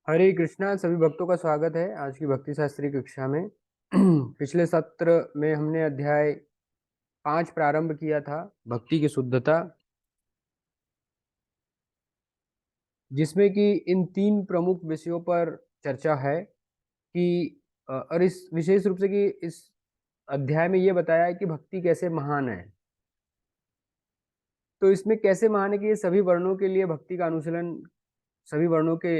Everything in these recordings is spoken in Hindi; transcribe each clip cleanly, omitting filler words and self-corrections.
हरे कृष्णा। सभी भक्तों का स्वागत है आज की भक्ति शास्त्री कक्षा में। पिछले सत्र में हमने अध्याय 5 प्रारंभ किया था, भक्ति की शुद्धता, जिसमें कि इन 3 प्रमुख विषयों पर चर्चा है कि और इस विशेष रूप से कि इस अध्याय में ये बताया है कि भक्ति कैसे महान है। तो इसमें कैसे महान है कि ये सभी वर्णों के लिए भक्ति का अनुशीलन, सभी वर्णों के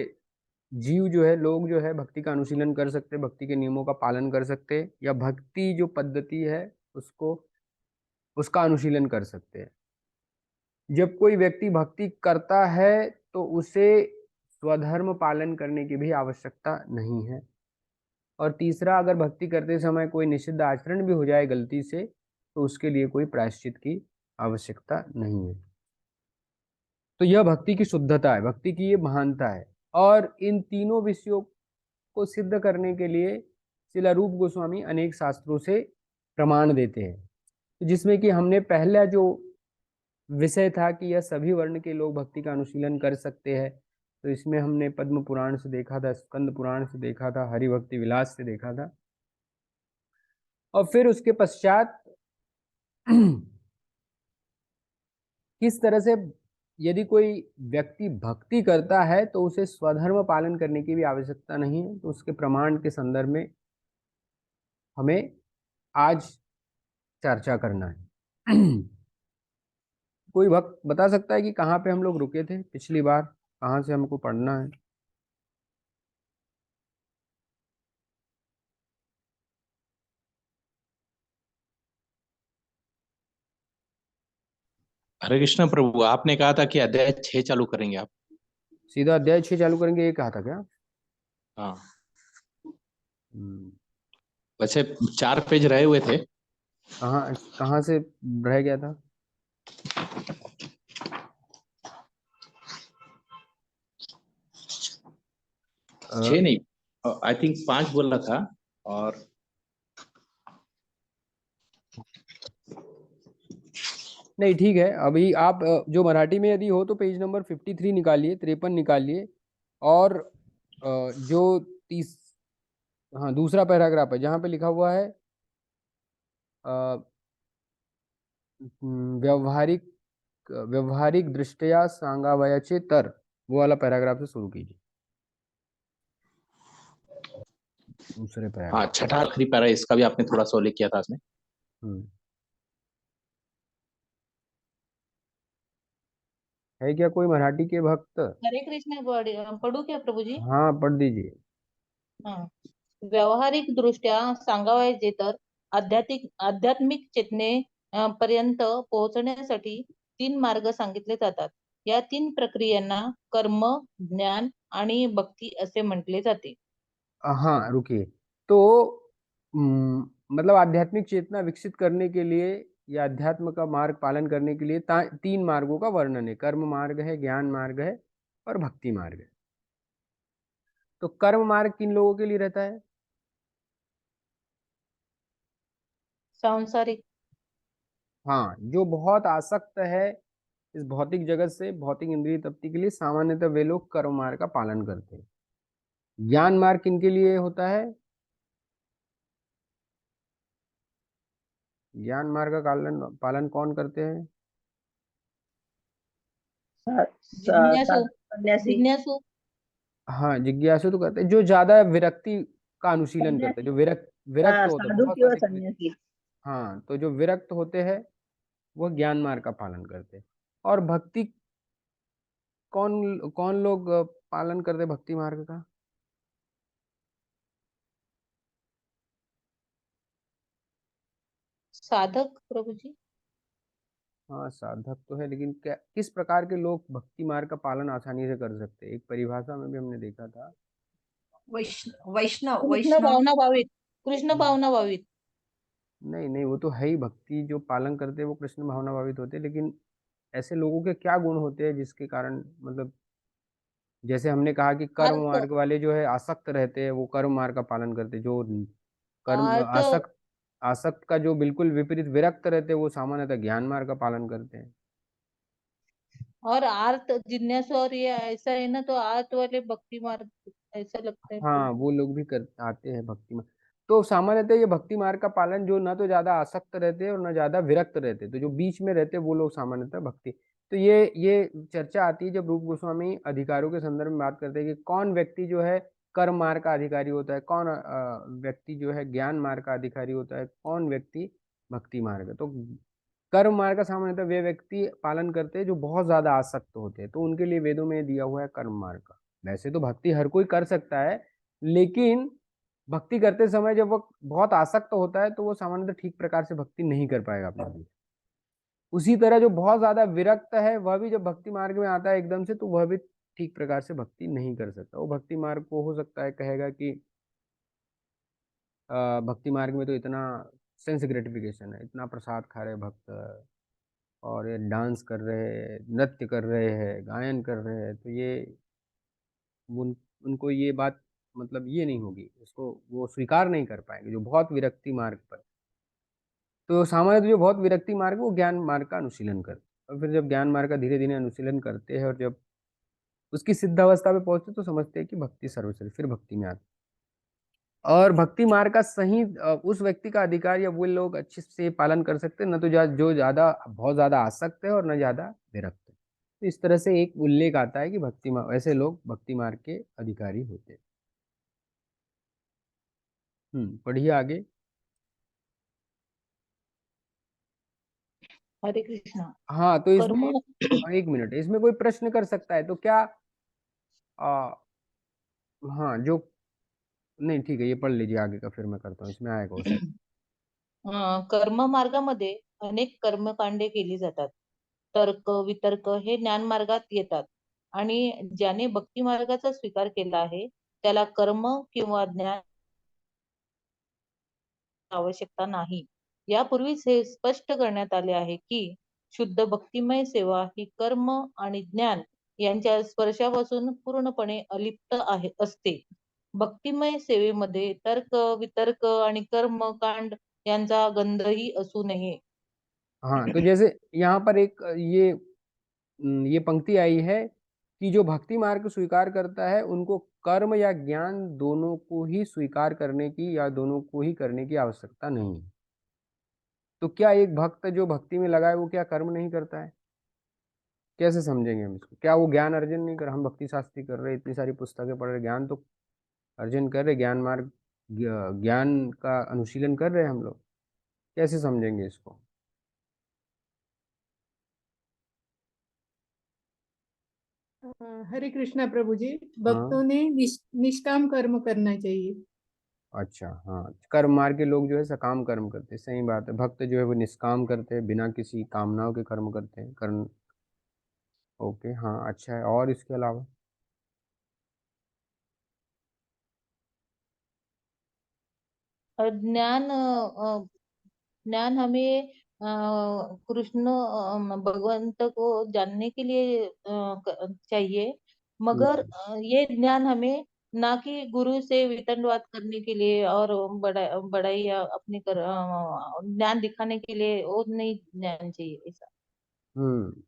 जीव जो है, लोग जो है, भक्ति का अनुशीलन कर सकते, भक्ति के नियमों का पालन कर सकते, या भक्ति जो पद्धति है उसको उसका अनुशीलन कर सकते हैं। जब कोई व्यक्ति भक्ति करता है तो उसे स्वधर्म पालन करने की भी आवश्यकता नहीं है। और तीसरा, अगर भक्ति करते समय कोई निषिद्ध आचरण भी हो जाए गलती से तो उसके लिए कोई प्रायश्चित की आवश्यकता नहीं है। तो यह भक्ति की शुद्धता है, भक्ति की ये महानता है। और इन तीनों विषयों को सिद्ध करने के लिए श्रील रूप गोस्वामी अनेक शास्त्रों से प्रमाण देते हैं, जिसमें कि हमने पहला जो विषय था कि यह सभी वर्ण के लोग भक्ति का अनुशीलन कर सकते हैं, तो इसमें हमने पद्म पुराण से देखा था, स्कंद पुराण से देखा था, हरि भक्ति विलास से देखा था। और फिर उसके पश्चात किस तरह से यदि कोई व्यक्ति भक्ति करता है तो उसे स्वधर्म पालन करने की भी आवश्यकता नहीं है, तो उसके प्रमाण के संदर्भ में हमें आज चर्चा करना है। कोई भक्त बता सकता है कि कहाँ पे हम लोग रुके थे पिछली बार, कहाँ से हमको पढ़ना है? हरे कृष्ण प्रभु, आपने कहा था कि अध्याय 6 चालू करेंगे आप। सीधा अध्याय 6 चालू करेंगे, ये कहा था क्या? हाँ। हम्म, वैसे 4 पेज रहे हुए थे। कहाँ कहाँ से रह गया था? 6 नहीं, आई थिंक 5 बोला था। और नहीं, ठीक है। अभी आप जो मराठी में यदि हो तो पेज नंबर 53 निकालिए, 53 निकालिए। और जो 30, हाँ, दूसरा पैराग्राफ है जहाँ पे लिखा हुआ है व्यवहारिक व्यवहारिक दृष्टया सांगावयाचे तर, वो वाला पैराग्राफ से शुरू कीजिए, दूसरे हाँ, पैराग्राफ। छठा आखिरी पैरा, इसका भी आपने थोड़ा सा उल्लेख किया था उसमें। हम्म है क्या कोई मराठी के भक्त? हरे कृष्ण पढ़ू क्या प्रभु जी? हाँ, पढ़ दीजिए। हाँ. व्यावहारिक दृष्ट्या सांगायचे तर आध्यात्मिक चेतने पर्यंत पोहोचण्यासाठी 3 मार्ग सांगितले जातात. या 3 प्रक्रियांना कर्म, ज्ञान आणि भक्ती असे म्हटले जाते. हाँ, रुकिए। तो मतलब आध्यात्मिक चेतना विकसित करने के लिए या अध्यात्म का मार्ग पालन करने के लिए 3 मार्गों का वर्णन है। कर्म मार्ग है, ज्ञान मार्ग है, और भक्ति मार्ग है। तो कर्म मार्ग किन लोगों के लिए रहता है? सांसारिक. हाँ, जो बहुत आसक्त है इस भौतिक जगत से, भौतिक इंद्रिय तृप्ति के लिए, सामान्यतः वे लोग कर्म मार्ग का पालन करते हैं। ज्ञान मार्ग किनके लिए होता है? ज्ञान मार्ग का पालन पालन कौन करते हैं? जिज्ञासु. सन्यासी। जिज्ञासु. हाँ, जिज्ञासु तो करते हैं, जो ज्यादा विरक्ति का अनुशीलन करते हैं, जो सन्यासी। विरक्त विरक्त होते हैं, साधु बहुत किंवा अधिक सन्यासी। हाँ, तो जो विरक्त होते हैं वो ज्ञान मार्ग का पालन करते हैं। और भक्ति कौन कौन लोग पालन करते हैं भक्ति मार्ग का? साधक प्रभु जी. हाँ, साधक तो है, लेकिन क्या किस प्रकार के लोग भक्ति मार्ग का पालन आसानी से कर सकते हैं? एक परिभाषा में भी हमने देखा था। वैष्णव कृष्ण वैष्णव। भावना भावित. कृष्ण हम्म, भावना भावित. नहीं नहीं, वो तो है ही, भक्ति जो पालन करते हैं वो कृष्ण भावना भावित होते हैं, लेकिन ऐसे लोगों के क्या गुण होते हैं जिसके कारण, मतलब जैसे हमने कहा कि कर्म अर्थ. मार्ग वाले जो है आसक्त रहते हैं, वो कर्म मार्ग का पालन करते हैं। जो कर्म अर्थ. आसक्त आसक्त का जो बिल्कुल विपरीत विरक्त रहते हैं वो सामान्यतः ज्ञान मार्ग का पालन करते हैं। और आर्त जिज्ञासु, और ये ऐसा है ना, तो आर्त वाले भक्ति मार्ग ऐसा लगता है हाँ, वो लोग भी कर आते हैं भक्ति मार्ग। तो सामान्यतः ये भक्ति मार्ग का पालन जो ना तो ज्यादा आसक्त रहते हैं और ना ज्यादा विरक्त रहते हैं, तो जो बीच में रहते हैं वो लोग सामान्यतः भक्ति। तो ये चर्चा आती है जब रूप गोस्वामी अधिकारों के संदर्भ में बात करते हैं कि कौन व्यक्ति जो है कर्म मार्ग का अधिकारी होता है, कौन व्यक्ति जो है ज्ञान मार्ग का अधिकारी होता है, कौन व्यक्ति भक्ति मार्ग है। तो कर्म मार्ग का सामान्यतः वे व्यक्ति पालन करते हैं जो बहुत ज्यादा आसक्त होते हैं, तो उनके लिए वेदों में दिया हुआ है कर्म मार्ग का। वैसे तो भक्ति हर कोई कर सकता है, लेकिन भक्ति करते समय जब वो बहुत आसक्त होता है तो वो सामान्यतः ठीक प्रकार से भक्ति नहीं कर पाएगा अपने लिए। उसी तरह जो बहुत ज्यादा विरक्त है वह भी जब भक्ति मार्ग में आता है एकदम से, तो वह भी ठीक प्रकार से भक्ति नहीं कर सकता। वो भक्ति मार्ग को हो सकता है कहेगा कि भक्ति मार्ग में तो इतना सेंस ग्रेटिफिकेशन है, इतना प्रसाद खा रहे भक्त, और ये डांस कर रहे हैं, नृत्य कर रहे हैं, गायन कर रहे हैं, तो ये उनको ये बात मतलब ये नहीं होगी, इसको वो स्वीकार नहीं कर पाएंगे जो बहुत विरक्ति मार्ग पर। तो सामान्य जो बहुत विरक्ति मार्ग है वो ज्ञान मार्ग का अनुशीलन करते हैं, और फिर जब ज्ञान मार्ग का धीरे धीरे अनुशीलन करते हैं और जब उसकी सिद्ध अवस्था पे पहुंचते तो समझते हैं कि भक्ति सर्वश्रेष्ठ, फिर भक्ति में आते। और भक्ति मार्ग का सही उस व्यक्ति का अधिकार या वो लोग अच्छे से पालन कर सकते हैं, न तो जो ज्यादा बहुत ज्यादा आसक्त है और न ज्यादा विरक्त है। तो इस तरह से एक उल्लेख आता है कि भक्ति मार्ग, ऐसे लोग भक्ति मार्ग के अधिकारी होते हैं। पढ़िए आगे। हरे कृष्णा। हाँ, तो कर्म इसमें एक मिनट, इसमें कोई प्रश्न कर सकता है तो क्या आ, हाँ जो नहीं, ठीक है, ये पढ़ लीजिए आगे का, फिर मैं करता हूँ, इसमें आएगा उस। कर्म मार्गामध्ये अनेक कर्मकांडे केली जातात. तर्क वितर्क हे ज्ञान मार्गात येतात आणि ज्याने भक्ती मार्गाचा स्वीकार केला आहे त्याला कर्म किंवा ज्ञान आवश्यकता नाही. यापूर्वीच हे स्पष्ट करण्यात आले आहे की शुद्ध भक्तिमय सेवा ही कर्म आणि ज्ञान यांच्या स्पर्शापासून पूर्णपणे अलिप्त असते. भक्तिमय सेवेमध्ये तर्क वितर्क आणि कर्मकांड यांचा गंधही असू नये. हाँ, तो जैसे यहाँ पर एक ये पंक्ति आई है कि जो भक्ति मार्ग को स्वीकार करता है उनको कर्म या ज्ञान दोनों को ही स्वीकार करने की या दोनों को ही करने की आवश्यकता नहीं है। तो क्या एक भक्त जो भक्ति में लगा है वो क्या कर्म नहीं करता है? कैसे समझेंगे हम इसको? क्या वो ज्ञान अर्जन नहीं कर, हम भक्ति शास्त्री कर रहे, इतनी सारी पुस्तकें पढ़ रहे, ज्ञान तो अर्जन कर रहे, ज्ञान मार्ग ज्ञान का अनुशीलन कर रहे हैं हम लोग, कैसे समझेंगे इसको? हरे कृष्णा प्रभु जी। हाँ, भक्तों ने निष्काम कर्म करना चाहिए। अच्छा, हाँ, कर्म मार्ग के लोग जो है सकाम कर्म करते हैं, सही बात है। भक्त जो है वो निष्काम करते हैं, बिना किसी कामनाओं के कर्म करते हैं, कर्म। ओके, हाँ, अच्छा है। और इसके अलावा ज्ञान ज्ञान हमें कृष्ण भगवंत को जानने के लिए चाहिए, मगर हम्म, ये ज्ञान हमें ना कि गुरु से वितंडवाद करने के लिए और बड़ाई या अपनी ज्ञान दिखाने के लिए वो नहीं ज्ञान चाहिए ऐसा। हम्म,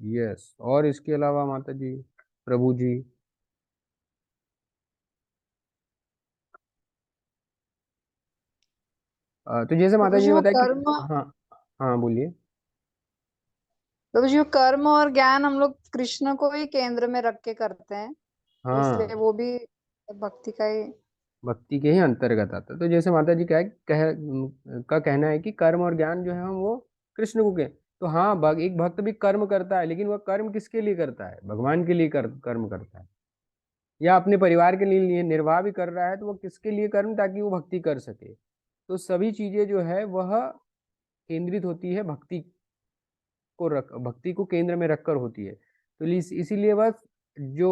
यस। और इसके अलावा माता जी, प्रभु जी। तो जैसे माता प्रभु जी जी ने वो बताया कि कर्म हाँ, हाँ, बोलिए। प्रभु जी वो कर्म और ज्ञान हम लोग कृष्ण को ही केंद्र में रख के करते हैं, तो इसलिए हाँ, वो भी भक्ति का ही। भक्ति के ही अंतर्गत आता है। तो जैसे माता जी का कहना है कि कर्म और ज्ञान जो है हम वो कृष्ण को के, तो हाँ, एक भक्त भी कर्म करता है, लेकिन वह कर्म किसके लिए करता है? भगवान के लिए कर्म करता है, या अपने परिवार के लिए निर्वाह भी कर रहा है, तो वह किसके लिए कर्म? ताकि वो भक्ति कर सके। तो सभी चीजें जो है वह केंद्रित होती है भक्ति को केंद्र में रखकर होती है। तो इसीलिए बस जो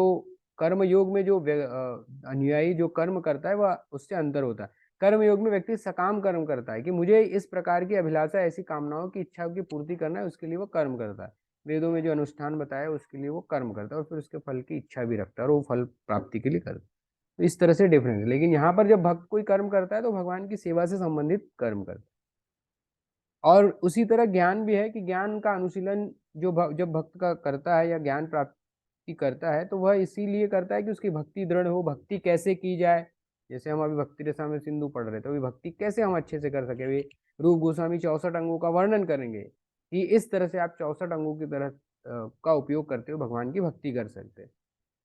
कर्म योग में जो अनुयायी जो कर्म करता है वह उससे अंतर होता है। कर्म योग में व्यक्ति सकाम कर्म करता है कि मुझे इस प्रकार की अभिलाषा, ऐसी कामनाओं की इच्छाओं की पूर्ति करना है, उसके लिए वो कर्म करता है। वेदों में जो अनुष्ठान बताया उसके लिए वो कर्म करता है, और फिर उसके फल की इच्छा भी रखता है, और वो फल प्राप्ति के लिए करता है। तो इस तरह से डिफरेंस है। लेकिन यहाँ पर जब भक्त कोई कर्म करता है तो भगवान की सेवा से संबंधित कर्म करता है। और उसी तरह ज्ञान भी है कि ज्ञान का अनुशीलन जब भक्त का करता है या ज्ञान प्राप्त भक्ति करता है तो वह इसीलिए करता है कि उसकी भक्ति दृढ़ हो। भक्ति कैसे की जाए, जैसे हम अभी भक्ति रसामृत सिंधु पढ़ रहे थे, अभी भक्ति कैसे हम अच्छे से कर सके। अभी रूप गोस्वामी 64 अंगों का वर्णन करेंगे कि इस तरह से आप 64 अंगों की तरह का उपयोग करते हो भगवान की भक्ति कर सकते हैं।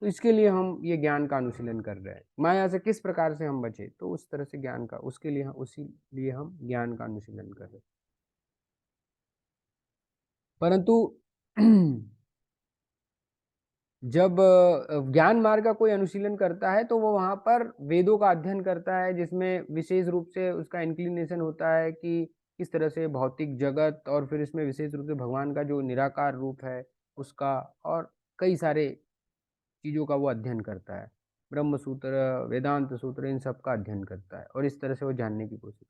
तो इसके लिए हम ये ज्ञान का अनुशीलन कर रहे हैं। माया से किस प्रकार से हम बचे, तो उस तरह से ज्ञान का, उसके लिए उसी लिए हम ज्ञान का अनुशीलन कर रहे हैं। परंतु जब ज्ञान मार्ग का कोई अनुशीलन करता है तो वो वहां पर वेदों का अध्ययन करता है, जिसमें विशेष रूप से उसका इंक्लिनेशन होता है कि किस तरह से भौतिक जगत, और फिर इसमें विशेष रूप से भगवान का जो निराकार रूप है उसका, और कई सारे चीजों का वो अध्ययन करता है। ब्रह्म सूत्र, वेदांत सूत्र, इन सब का अध्ययन करता है और इस तरह से वो जानने की कोशिश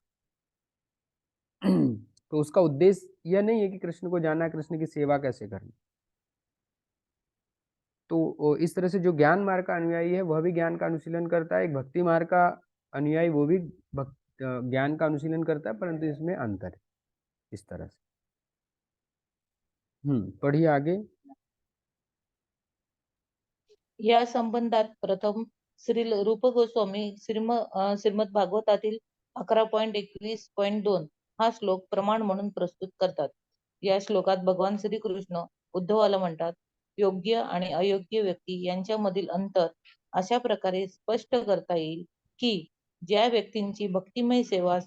तो उसका उद्देश्य यह नहीं है कि कृष्ण को जानना, कृष्ण की सेवा कैसे करनी। तो इस तरह से जो ज्ञान मार्ग का अनुयायी है वह भी ज्ञान का अनुशीलन करता है, एक भक्ति मार्ग का अनुयायी वो भी ज्ञान का अनुशीलन करता है, परंतु इसमें अंतर है। इस तरह से पढ़िए आगे। या संबंधात प्रथम श्री रूप गोस्वामी श्रीमद भागवतातील 11.21.2 हा श्लोक प्रमाण म्हणून प्रस्तुत करतात। या श्लोकात भगवान श्रीकृष्ण उद्धवाला म्हणतात, योग्य आणि अयोग्य व्यक्ती यांच्यामधील अंतर अशा प्रकारे स्पष्ट करता येईल की ज्या व्यक्तींची भक्तिमय सेवा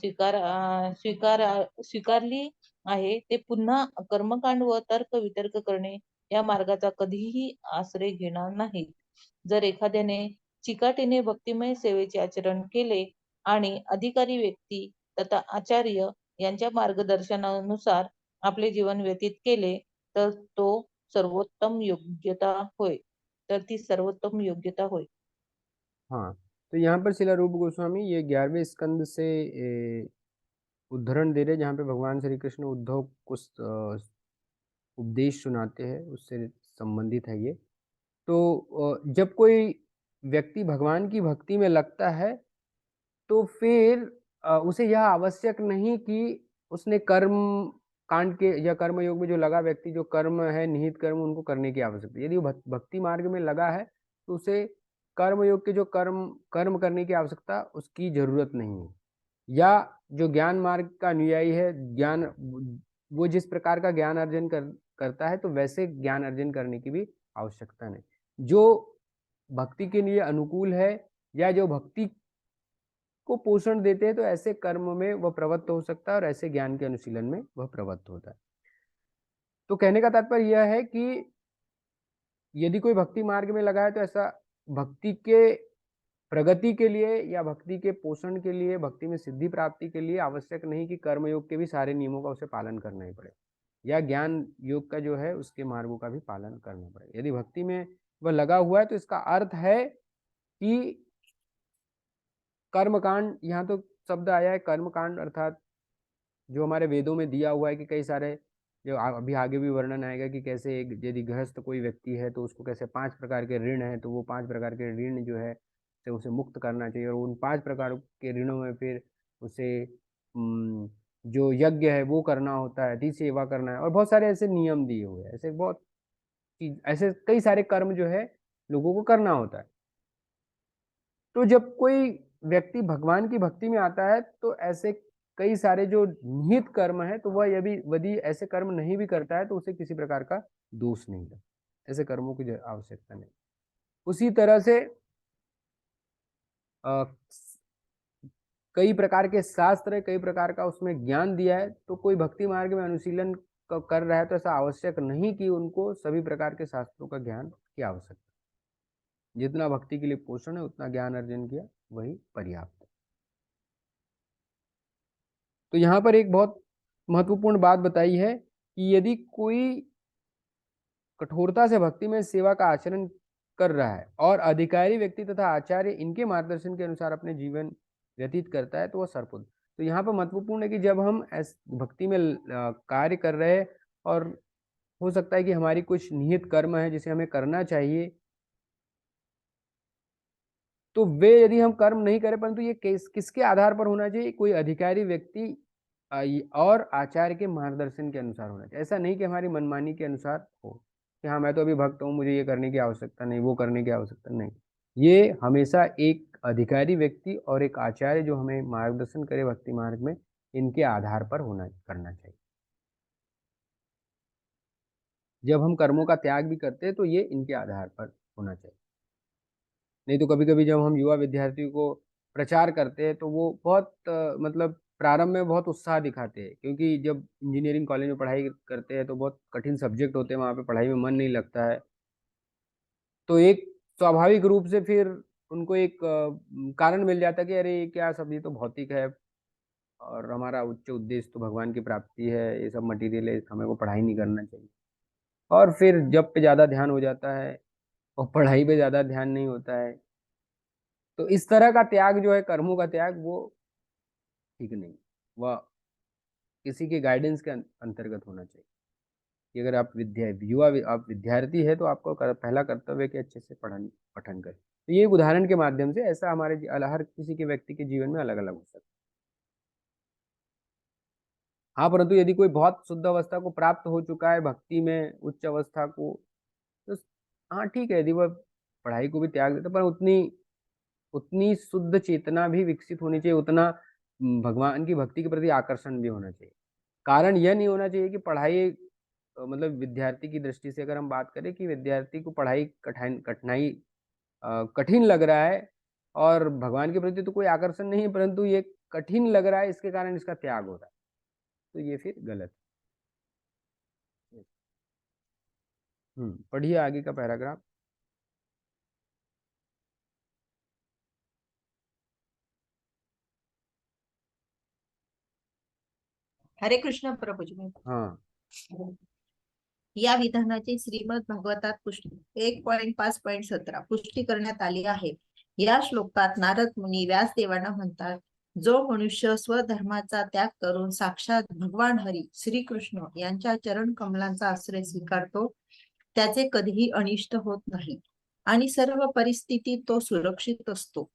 स्वीकारली आहे ते पुन्हा कर्मकांड व तर्क वितर्क करणे या मार्गाचा कधीही आश्रय घेणार नाहीत। जर एखाद्याने चिकाटीने भक्तिमय सेवेचे आचरण केले आणि अधिकारी व्यक्ती तथा आचार्य यांच्या मार्गदर्शनानुसार आपले जीवन व्यतीत केले तर तो सर्वोत्तम योग्यता होय तर ती सर्वोत्तम योग्यता होय। हाँ, तो यहाँ पर श्रील रूप गोस्वामी ये 11वें स्कंद से उद्धरण दे रहे, जहाँ पे भगवान श्री कृष्ण उद्धव को उपदेश सुनाते हैं, उससे संबंधित है ये। तो जब कोई व्यक्ति भगवान की भक्ति में लगता है तो फिर उसे यह आवश्यक नहीं कि उसने कर्म कांड के या कर्म योग में जो लगा व्यक्ति, जो कर्म है निहित कर्म, उनको करने की आवश्यकता। यदि वो भक्ति मार्ग में लगा है तो उसे कर्म योग के जो कर्म करने की आवश्यकता उसकी जरूरत नहीं है। या जो ज्ञान मार्ग का अनुयायी है, ज्ञान वो जिस प्रकार का ज्ञान अर्जन करता है तो वैसे ज्ञान अर्जन करने की भी आवश्यकता नहीं। जो भक्ति के लिए अनुकूल है या जो भक्ति को पोषण देते हैं तो ऐसे कर्म में वह प्रवृत्त हो सकता है और ऐसे ज्ञान के अनुशीलन में वह प्रवृत्त होता है। तो कहने का तात्पर्य यह है कि यदि कोई भक्ति मार्ग में लगा है तो ऐसा भक्ति के प्रगति के लिए या भक्ति के पोषण के लिए, भक्ति में सिद्धि प्राप्ति के लिए आवश्यक नहीं कि कर्मयोग के भी सारे नियमों का उसे पालन करना ही पड़े, या ज्ञान योग का जो है उसके मार्गों का भी पालन करना पड़े। यदि भक्ति में वह लगा हुआ है तो इसका अर्थ है कि कर्मकांड, यहाँ तो शब्द आया है कर्मकांड, अर्थात जो हमारे वेदों में दिया हुआ है कि कई सारे, जो अभी आगे भी वर्णन आएगा कि कैसे यदि गृहस्थ कोई व्यक्ति है तो उसको कैसे 5 प्रकार के ऋण है, तो वो 5 प्रकार के ऋण जो है से उसे मुक्त करना चाहिए, और उन 5 प्रकार के ऋणों में फिर उसे जो यज्ञ है वो करना होता है, अति सेवा करना है, और बहुत सारे ऐसे नियम दिए हुए हैं। ऐसे बहुत ऐसे कई सारे कर्म जो है लोगों को करना होता है। तो जब कोई व्यक्ति भगवान की भक्ति में आता है तो ऐसे कई सारे जो निहित कर्म है, तो वह यदि ऐसे कर्म नहीं भी करता है तो उसे किसी प्रकार का दोष नहीं है, ऐसे कर्मों की आवश्यकता नहीं। उसी तरह से कई प्रकार के शास्त्र है, कई प्रकार का उसमें ज्ञान दिया है, तो कोई भक्ति मार्ग में अनुशीलन कर रहा है तो ऐसा आवश्यक नहीं कि उनको सभी प्रकार के शास्त्रों का ज्ञान की आवश्यकता। जितना भक्ति के लिए पोषण है उतना ज्ञान अर्जन किया वही पर्याप्त है। तो यहाँ पर एक बहुत महत्वपूर्ण बात बताई है कि यदि कोई कठोरता से भक्ति में सेवा का आचरण कर रहा है और अधिकारी व्यक्ति तथा आचार्य इनके मार्गदर्शन के अनुसार अपने जीवन व्यतीत करता है तो वह सर्वपुत्र। तो यहाँ पर महत्वपूर्ण है कि जब हम भक्ति में कार्य कर रहे हैं और हो सकता है कि हमारी कुछ निहित कर्म है जिसे हमें करना चाहिए, तो वे यदि हम कर्म नहीं करें, परंतु ये किसके आधार पर होना चाहिए, कोई अधिकारी व्यक्ति और आचार्य के मार्गदर्शन के अनुसार होना चाहिए। ऐसा नहीं कि हमारी मनमानी के अनुसार हो। कि हाँ मैं तो अभी भक्त हूँ, मुझे ये करने की आवश्यकता नहीं, वो करने की आवश्यकता नहीं। ये हमेशा एक अधिकारी व्यक्ति और एक आचार्य जो हमें मार्गदर्शन करे भक्ति मार्ग में, इनके आधार पर करना चाहिए। जब हम कर्मों का त्याग भी करते हैं तो ये इनके आधार पर होना चाहिए। नहीं तो कभी कभी जब हम युवा विद्यार्थियों को प्रचार करते हैं तो वो बहुत मतलब प्रारंभ में बहुत उत्साह दिखाते हैं, क्योंकि जब इंजीनियरिंग कॉलेज में पढ़ाई करते हैं तो बहुत कठिन सब्जेक्ट होते हैं, वहाँ पे पढ़ाई में मन नहीं लगता है। तो एक स्वाभाविक रूप से फिर उनको एक कारण मिल जाता है कि अरे ये क्या सब, ये तो भौतिक है और हमारा उच्च उद्देश्य तो भगवान की प्राप्ति है, ये सब मटेरियल है, हमें को पढ़ाई नहीं करना चाहिए। और फिर जब पे ज़्यादा ध्यान हो जाता है और पढ़ाई पे ज़्यादा ध्यान नहीं होता है, तो इस तरह का त्याग जो है, कर्मों का त्याग, वो ठीक नहीं, वह किसी के गाइडेंस के अंतर्गत होना चाहिए। कि अगर आप आप विद्यार्थी है तो आपको पहला कर्तव्य है कि अच्छे से पठन करें। तो ये एक उदाहरण के माध्यम से ऐसा हमारे हर किसी के व्यक्ति के जीवन में अलग अलग हो सकता है। हाँ, परंतु यदि कोई बहुत शुद्ध अवस्था को प्राप्त हो चुका है, भक्ति में उच्च अवस्था को, तो हाँ ठीक है, यदि वह पढ़ाई को भी त्याग देता, पर उतनी उतनी शुद्ध चेतना भी विकसित होनी चाहिए, उतना भगवान की भक्ति के प्रति आकर्षण भी होना चाहिए। कारण यह नहीं होना चाहिए कि पढ़ाई मतलब विद्यार्थी की दृष्टि से अगर हम बात करें कि विद्यार्थी को पढ़ाई कठिन लग रहा है और भगवान के प्रति तो कोई आकर्षण नहीं है, परंतु ये कठिन लग रहा है, इसके कारण इसका त्याग हो रहा है, तो ये फिर गलत है। पढ़िए आगे का पैराग्राफ। हरे कृष्ण प्रभुजी में हाँ, या विधानाची श्रीमद भागवतात पुष्टी 1.5.17 पुष्टी करण्यात आली आहे। या श्लोकात नारद मुनी व्यासदेवांना म्हणतात, जो मनुष्य स्वधर्माचा त्याग करून साक्षात भगवान हरी श्रीकृष्ण यांच्या चरण कमलांचा आश्रय स्वीकारतो, त्याचे कधीही अनिष्ट होत नाही आणि सर्व परिस्थितीत तो सुरक्षित असतो।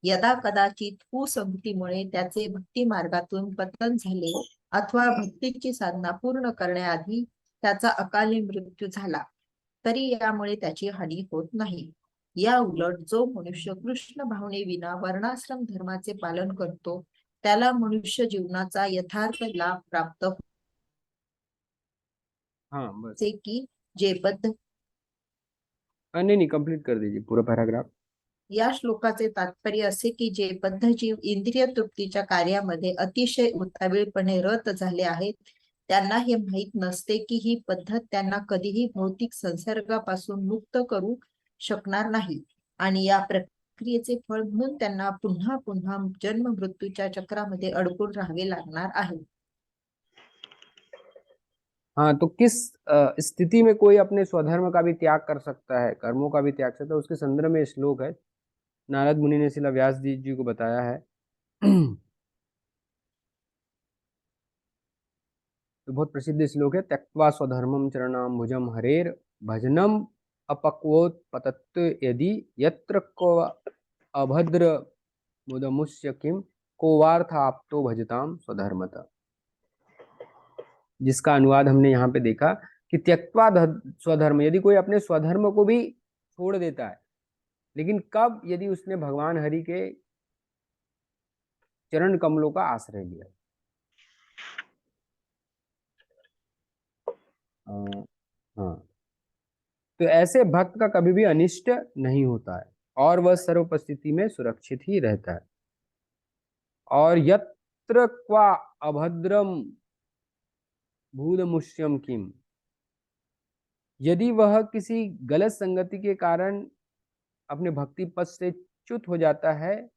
यदा कदाचित कुसंगतीमुळे त्याचे भक्ती मार्गातून पतन झाले अथवा भक्तीची साधना पूर्ण करण्याआधी त्याचा अकाली मृत्यू झाला तरी यामुळे त्याची हानी होत नाही। या उलट जो मनुष्य कृष्ण भावने विना वर्णाश्रम धर्माचे पालन करतो, त्याला मनुष्य जीवनाचा यथार्थ लाभ प्राप्त हाँ बस, होते की जे बद्ध। नहीं कंप्लीट कर दीजिए पूरा पैराग्राफ। या श्लोकाचे तात्पर्य असे की जे बद्ध जीव इंद्रिय तृप्तीच्या कार्यामध्ये अतिशय उतावीळपणे रत झाले आहेत, त्यांना हे माहित नसते की ही पद्धत त्यांना कधीही भौतिक संसर्गापासून मुक्त करू शकणार नाही आणि या प्रक्रियेचे फळ म्हणून त्यांना पुन्हा पुन्हा जन्म मृत्यूच्या चक्रामध्ये अडकून राहावे लागणार आहे। हाँ, तो किस स्थिति में कोई अपने स्वधर्म का भी त्याग कर सकता है, कर्मों का भी त्याग सकता है, उसके संदर्भ में श्लोक है, नारद मुनि ने शिला व्यास जी को बताया है। तो बहुत प्रसिद्ध श्लोक है, त्यक्त्वा स्वधर्मम चरणाम्बुजम हरेर भजनम अपक्वोत्पतत्व यदि यत्र को अभद्र मुदमुष्य किम कोवार्थाप्तो भजताम स्वधर्मता। जिसका अनुवाद हमने यहाँ पे देखा कि त्यक्त्वा स्वधर्म, यदि कोई अपने स्वधर्म को भी छोड़ देता है, लेकिन कब? यदि उसने भगवान हरि के चरण कमलों का आश्रय लिया। हाँ, तो ऐसे भक्त का कभी भी अनिष्ट नहीं होता है और वह सर्वोपस्थिति में सुरक्षित ही रहता है। और यत्र क्वा अभद्रम भूदमुष्यम किम, यदि वह किसी गलत संगति के कारण अपने भक्ति पथ से च्युत हो जाता है,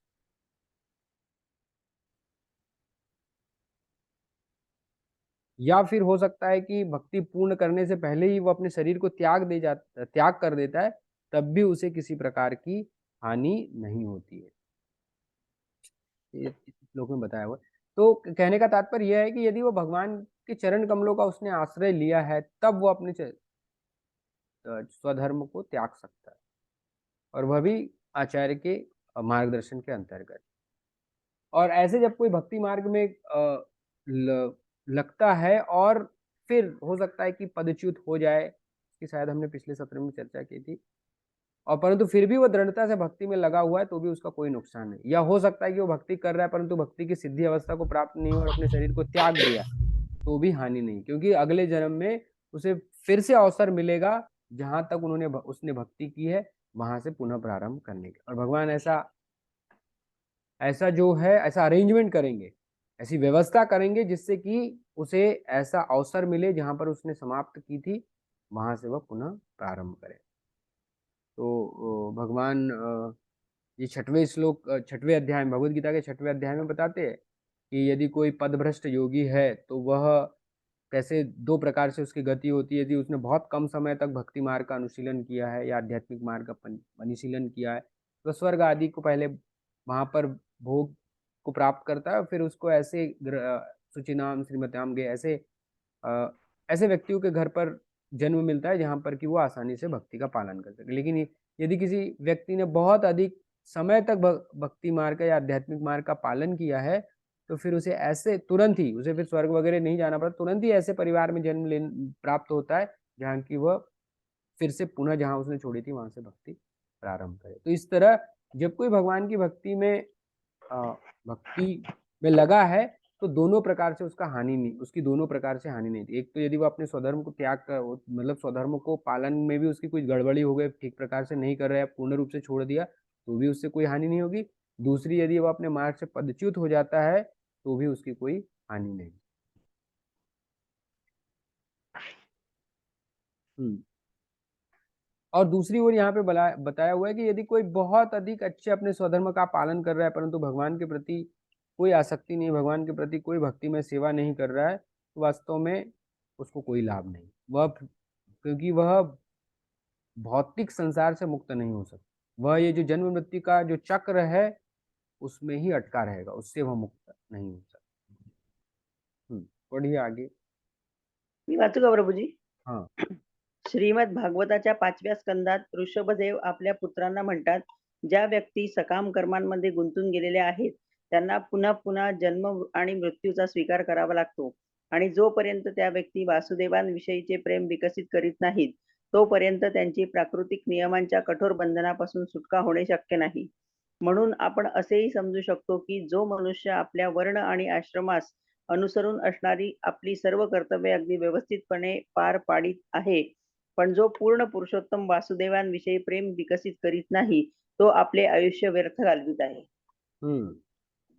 या फिर हो सकता है कि भक्ति पूर्ण करने से पहले ही वो अपने शरीर को त्याग कर देता है, तब भी उसे किसी प्रकार की हानि नहीं होती है। ये इस श्लोक में बताया हुआ। तो कहने का तात्पर्य यह है कि यदि वो भगवान के चरण कमलों का उसने आश्रय लिया है, तब वो अपने स्वधर्म को त्याग सकता है, और वह भी आचार्य के मार्गदर्शन के अंतर्गत। और ऐसे जब कोई भक्ति मार्ग में लगता है और फिर हो सकता है कि पदच्युत हो जाए, इसकी शायद हमने पिछले सत्र में चर्चा की थी। और परंतु फिर भी वो दृढ़ता से भक्ति में लगा हुआ है तो भी उसका कोई नुकसान नहीं। या हो सकता है कि वो भक्ति कर रहा है परंतु भक्ति की सिद्धि अवस्था को प्राप्त नहीं और अपने शरीर को त्याग दिया, तो भी हानि नहीं, क्योंकि अगले जन्म में उसे फिर से अवसर मिलेगा जहां तक उसने भक्ति की है वहां से पुनः प्रारंभ करने का। और भगवान ऐसा जो है ऐसा अरेंजमेंट करेंगे, ऐसी व्यवस्था करेंगे जिससे कि उसे ऐसा अवसर मिले जहां पर उसने समाप्त की थी वहां से वह पुनः प्रारंभ करे। तो भगवान ये छठवें अध्याय में, भगवद गीता के 6वें अध्याय में बताते हैं कि यदि कोई पदभ्रष्ट योगी है तो वह कैसे 2 प्रकार से उसकी गति होती है। यदि उसने बहुत कम समय तक भक्ति मार्ग का अनुशीलन किया है या आध्यात्मिक मार्ग का अनुशीलन किया है तो स्वर्ग आदि को पहले वहां पर भोग को प्राप्त करता है, फिर उसको ऐसे सुचिनाम श्रीमताम गे ऐसे व्यक्तियों के घर पर जन्म मिलता है जहां पर कि वो आसानी से भक्ति का पालन कर सके। लेकिन यदि किसी व्यक्ति ने बहुत अधिक समय तक भक्ति मार्ग या आध्यात्मिक मार्ग का पालन किया है तो फिर उसे ऐसे तुरंत ही उसे फिर स्वर्ग वगैरह नहीं जाना पड़ता, तुरंत ही ऐसे परिवार में जन्म प्राप्त होता है जहाँ की वह फिर से पुनः जहाँ उसने छोड़ी थी वहां से भक्ति प्रारंभ करे। तो इस तरह जब कोई भगवान की भक्ति में लगा है तो दोनों प्रकार से उसकी दोनों प्रकार से हानि नहीं थी। एक तो यदि वो अपने स्वधर्म को त्याग कर मतलब स्वधर्म को पालन में भी उसकी कुछ गड़बड़ी हो गई, ठीक प्रकार से नहीं कर रहा है, पूर्ण रूप से छोड़ दिया तो भी उससे कोई हानि नहीं होगी। दूसरी, यदि वो अपने मार्ग से पदच्युत हो जाता है तो भी उसकी कोई हानि नहीं। और दूसरी ओर यहाँ पे बताया हुआ है कि यदि कोई बहुत अधिक अच्छे अपने स्वधर्म का पालन कर रहा है परंतु भगवान के प्रति कोई आसक्ति नहीं, भगवान के प्रति कोई भक्ति में सेवा नहीं कर रहा है तो वास्तव में उसको कोई लाभ नहीं, क्योंकि वह भौतिक संसार से मुक्त नहीं हो सकता। वह ये जो जन्म मृत्यु का जो चक्र है उसमें ही अटका रहेगा, उससे वह मुक्त नहीं हो सकता। पढ़िए आगे। मी वाचू का प्रभूजी? हाँ। श्रीमद भागवताच्या 5व्या स्कंदात ऋषभदेव आपल्या पुत्रांना म्हणतात, ज्या व्यक्ती सकाम कर्मांमध्ये गुंतून गेलेल्या आहेत त्यांना पुन्हा पुन्हा जन्म आणि मृत्यूचा स्वीकार करावा लागतो आणि जोपर्यंत त्या व्यक्ती वासुदेवांविषयीचे प्रेम विकसित करीत नाहीत तोपर्यंत त्यांची प्राकृतिक नियमांच्या कठोर बंधनापासून सुटका होणे शक्य नाही। म्हणून आपण असेही समजू शकतो की जो मनुष्य आपल्या वर्ण आणि आश्रमास अनुसरून असणारी आपली सर्व कर्तव्ये अगदी व्यवस्थितपणे पार पाडित आहे पण जो पूर्ण पुरुषोत्तम वासुदेवांविषयी प्रेम विकसित करीत नाही तो आपले आयुष्य व्यर्थ घालवित आहे।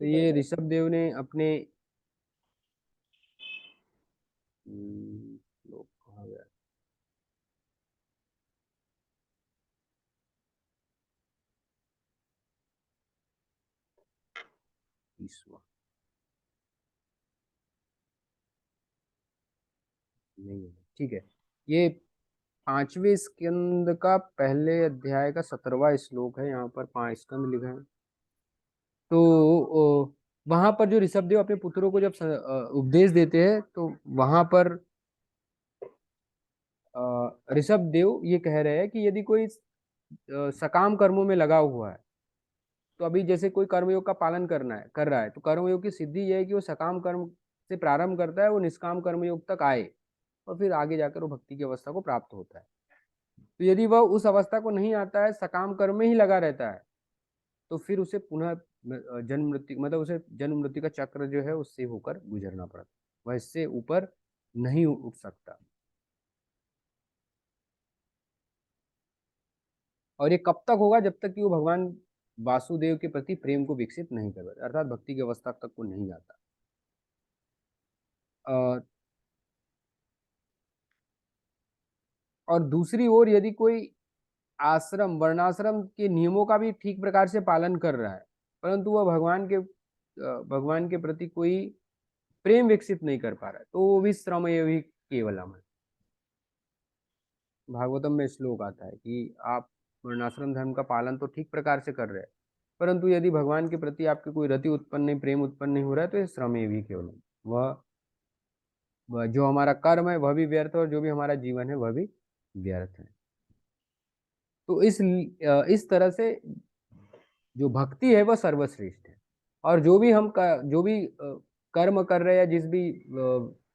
तो ये ऋषभ देव ने अपने कहा गया नहीं, ठीक है, ये 5वें स्कंद का पहले अध्याय का 17वां श्लोक है। यहाँ पर 5 स्कंद लिखा है। तो वहां पर जो ऋषभदेव अपने पुत्रों को जब उपदेश देते हैं तो वहां पर ऋषभदेव ये कह रहे हैं कि यदि कोई सकाम कर्मों में लगा हुआ है तो अभी जैसे कोई कर्मयोग का पालन कर रहा है तो कर्मयोग की सिद्धि यह है कि वो सकाम कर्म से प्रारंभ करता है, वो निष्काम कर्मयोग तक आए और फिर आगे जाकर वो भक्ति की अवस्था को प्राप्त होता है। तो यदि वह उस अवस्था को नहीं आता है, सकाम कर्म में ही लगा रहता है तो फिर उसे पुनः जन्म मृत्यु मतलब उसे जन्म मृत्यु का चक्र जो है उससे होकर गुजरना पड़ता, वह इससे ऊपर नहीं उठ सकता। और ये कब तक होगा? जब तक कि वो भगवान वासुदेव के प्रति प्रेम को विकसित नहीं कर पाता, अर्थात भक्ति की अवस्था तक वो नहीं जाता। और दूसरी ओर यदि कोई आश्रम वर्णाश्रम के नियमों का भी ठीक प्रकार से पालन कर रहा है परंतु वह भगवान के प्रति कोई प्रेम विकसित नहीं कर पा रहा है तो वो भी श्रम भी केवलम है। भागवतम में श्लोक आता है कि आप वर्णाश्रम धर्म का पालन तो ठीक प्रकार से कर रहे हैं परंतु यदि भगवान के प्रति आपके कोई रति उत्पन्न नहीं, प्रेम उत्पन्न नहीं हो रहा है तो ये श्रम भी केवलम, वह जो हमारा कर्म है वह भी व्यर्थ है और जो भी हमारा जीवन है वह भी व्यर्थ है। तो इस तरह से जो भक्ति है वह सर्वश्रेष्ठ है। और जो भी कर्म कर रहे हैं, जिस भी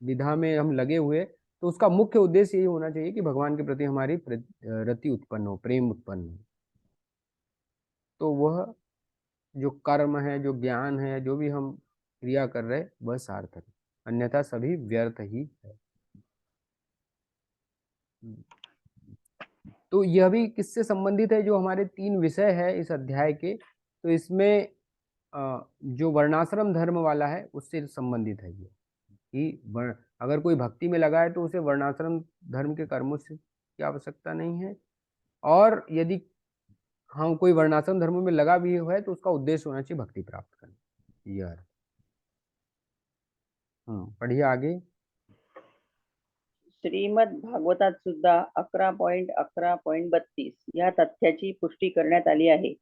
विधा में हम लगे हुए तो उसका मुख्य उद्देश्य यही होना चाहिए कि भगवान के प्रति हमारी रति उत्पन्न हो, प्रेम उत्पन्न हो। तो वह जो कर्म है, जो ज्ञान है, जो भी हम क्रिया कर रहे हैं, वह सार्थक है, अन्यथा सभी व्यर्थ ही है। तो यह भी किससे संबंधित है? जो हमारे 3 विषय है इस अध्याय के, तो इसमें जो वर्णाश्रम धर्म वाला है उससे संबंधित है ये, कि अगर कोई भक्ति में लगा है तो उसे वर्णाश्रम धर्म के कर्मों से की आवश्यकता नहीं है, और यदि हम कोई वर्णाश्रम धर्म में लगा भी है तो उसका उद्देश्य होना चाहिए भक्ति प्राप्त करना। यह पढ़िए आगे। श्रीमद भागवतात सुद्धा 11.11.32 या तथ्याची पुष्टी करण्यात आली आहे।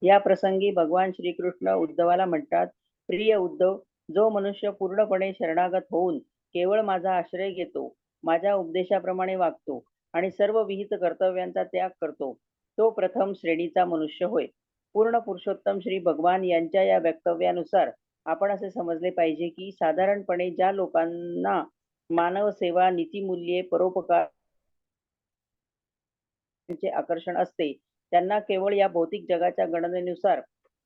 या प्रसंगी भगवान श्रीकृष्ण उद्धवाला म्हणतात, प्रिय उद्धव, जो मनुष्य पूर्णपणे शरणागत होऊन केवळ माझा आश्रय घेतो, माझ्या उपदेशाप्रमाणे वागतो आणि सर्व विहित कर्तव्यांचा त्याग करतो, तो प्रथम श्रेणीचा मनुष्य होय। पूर्ण पुरुषोत्तम श्री भगवान यांच्या या वक्तव्यानुसार आपण असे समजले पाहिजे की साधारणपणे ज्या लोकांना मानव सेवा, नीतिमूल्ये, परोपकार आकर्षण असते, त्यांना केवळ या भौतिक जगाच्या गणनेनुसार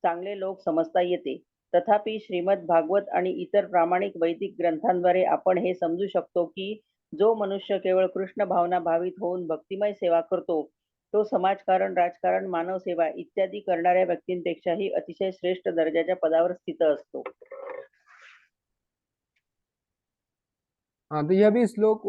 चांगले लोक समजता येते। तथापि श्रीमद भागवत आणि इतर प्रामाणिक वैदिक ग्रंथांद्वारे आपण हे समजू शकतो की जो मनुष्य केवळ कृष्ण भावना भावित होऊन भक्तिमय सेवा करतो, तो समाजकारण, राजकारण, मानव सेवा इत्यादी करणाऱ्या व्यक्तींपेक्षाही अतिशय श्रेष्ठ दर्जाच्या पदावर स्थित असतो। हाँ, तो यह भी श्लोक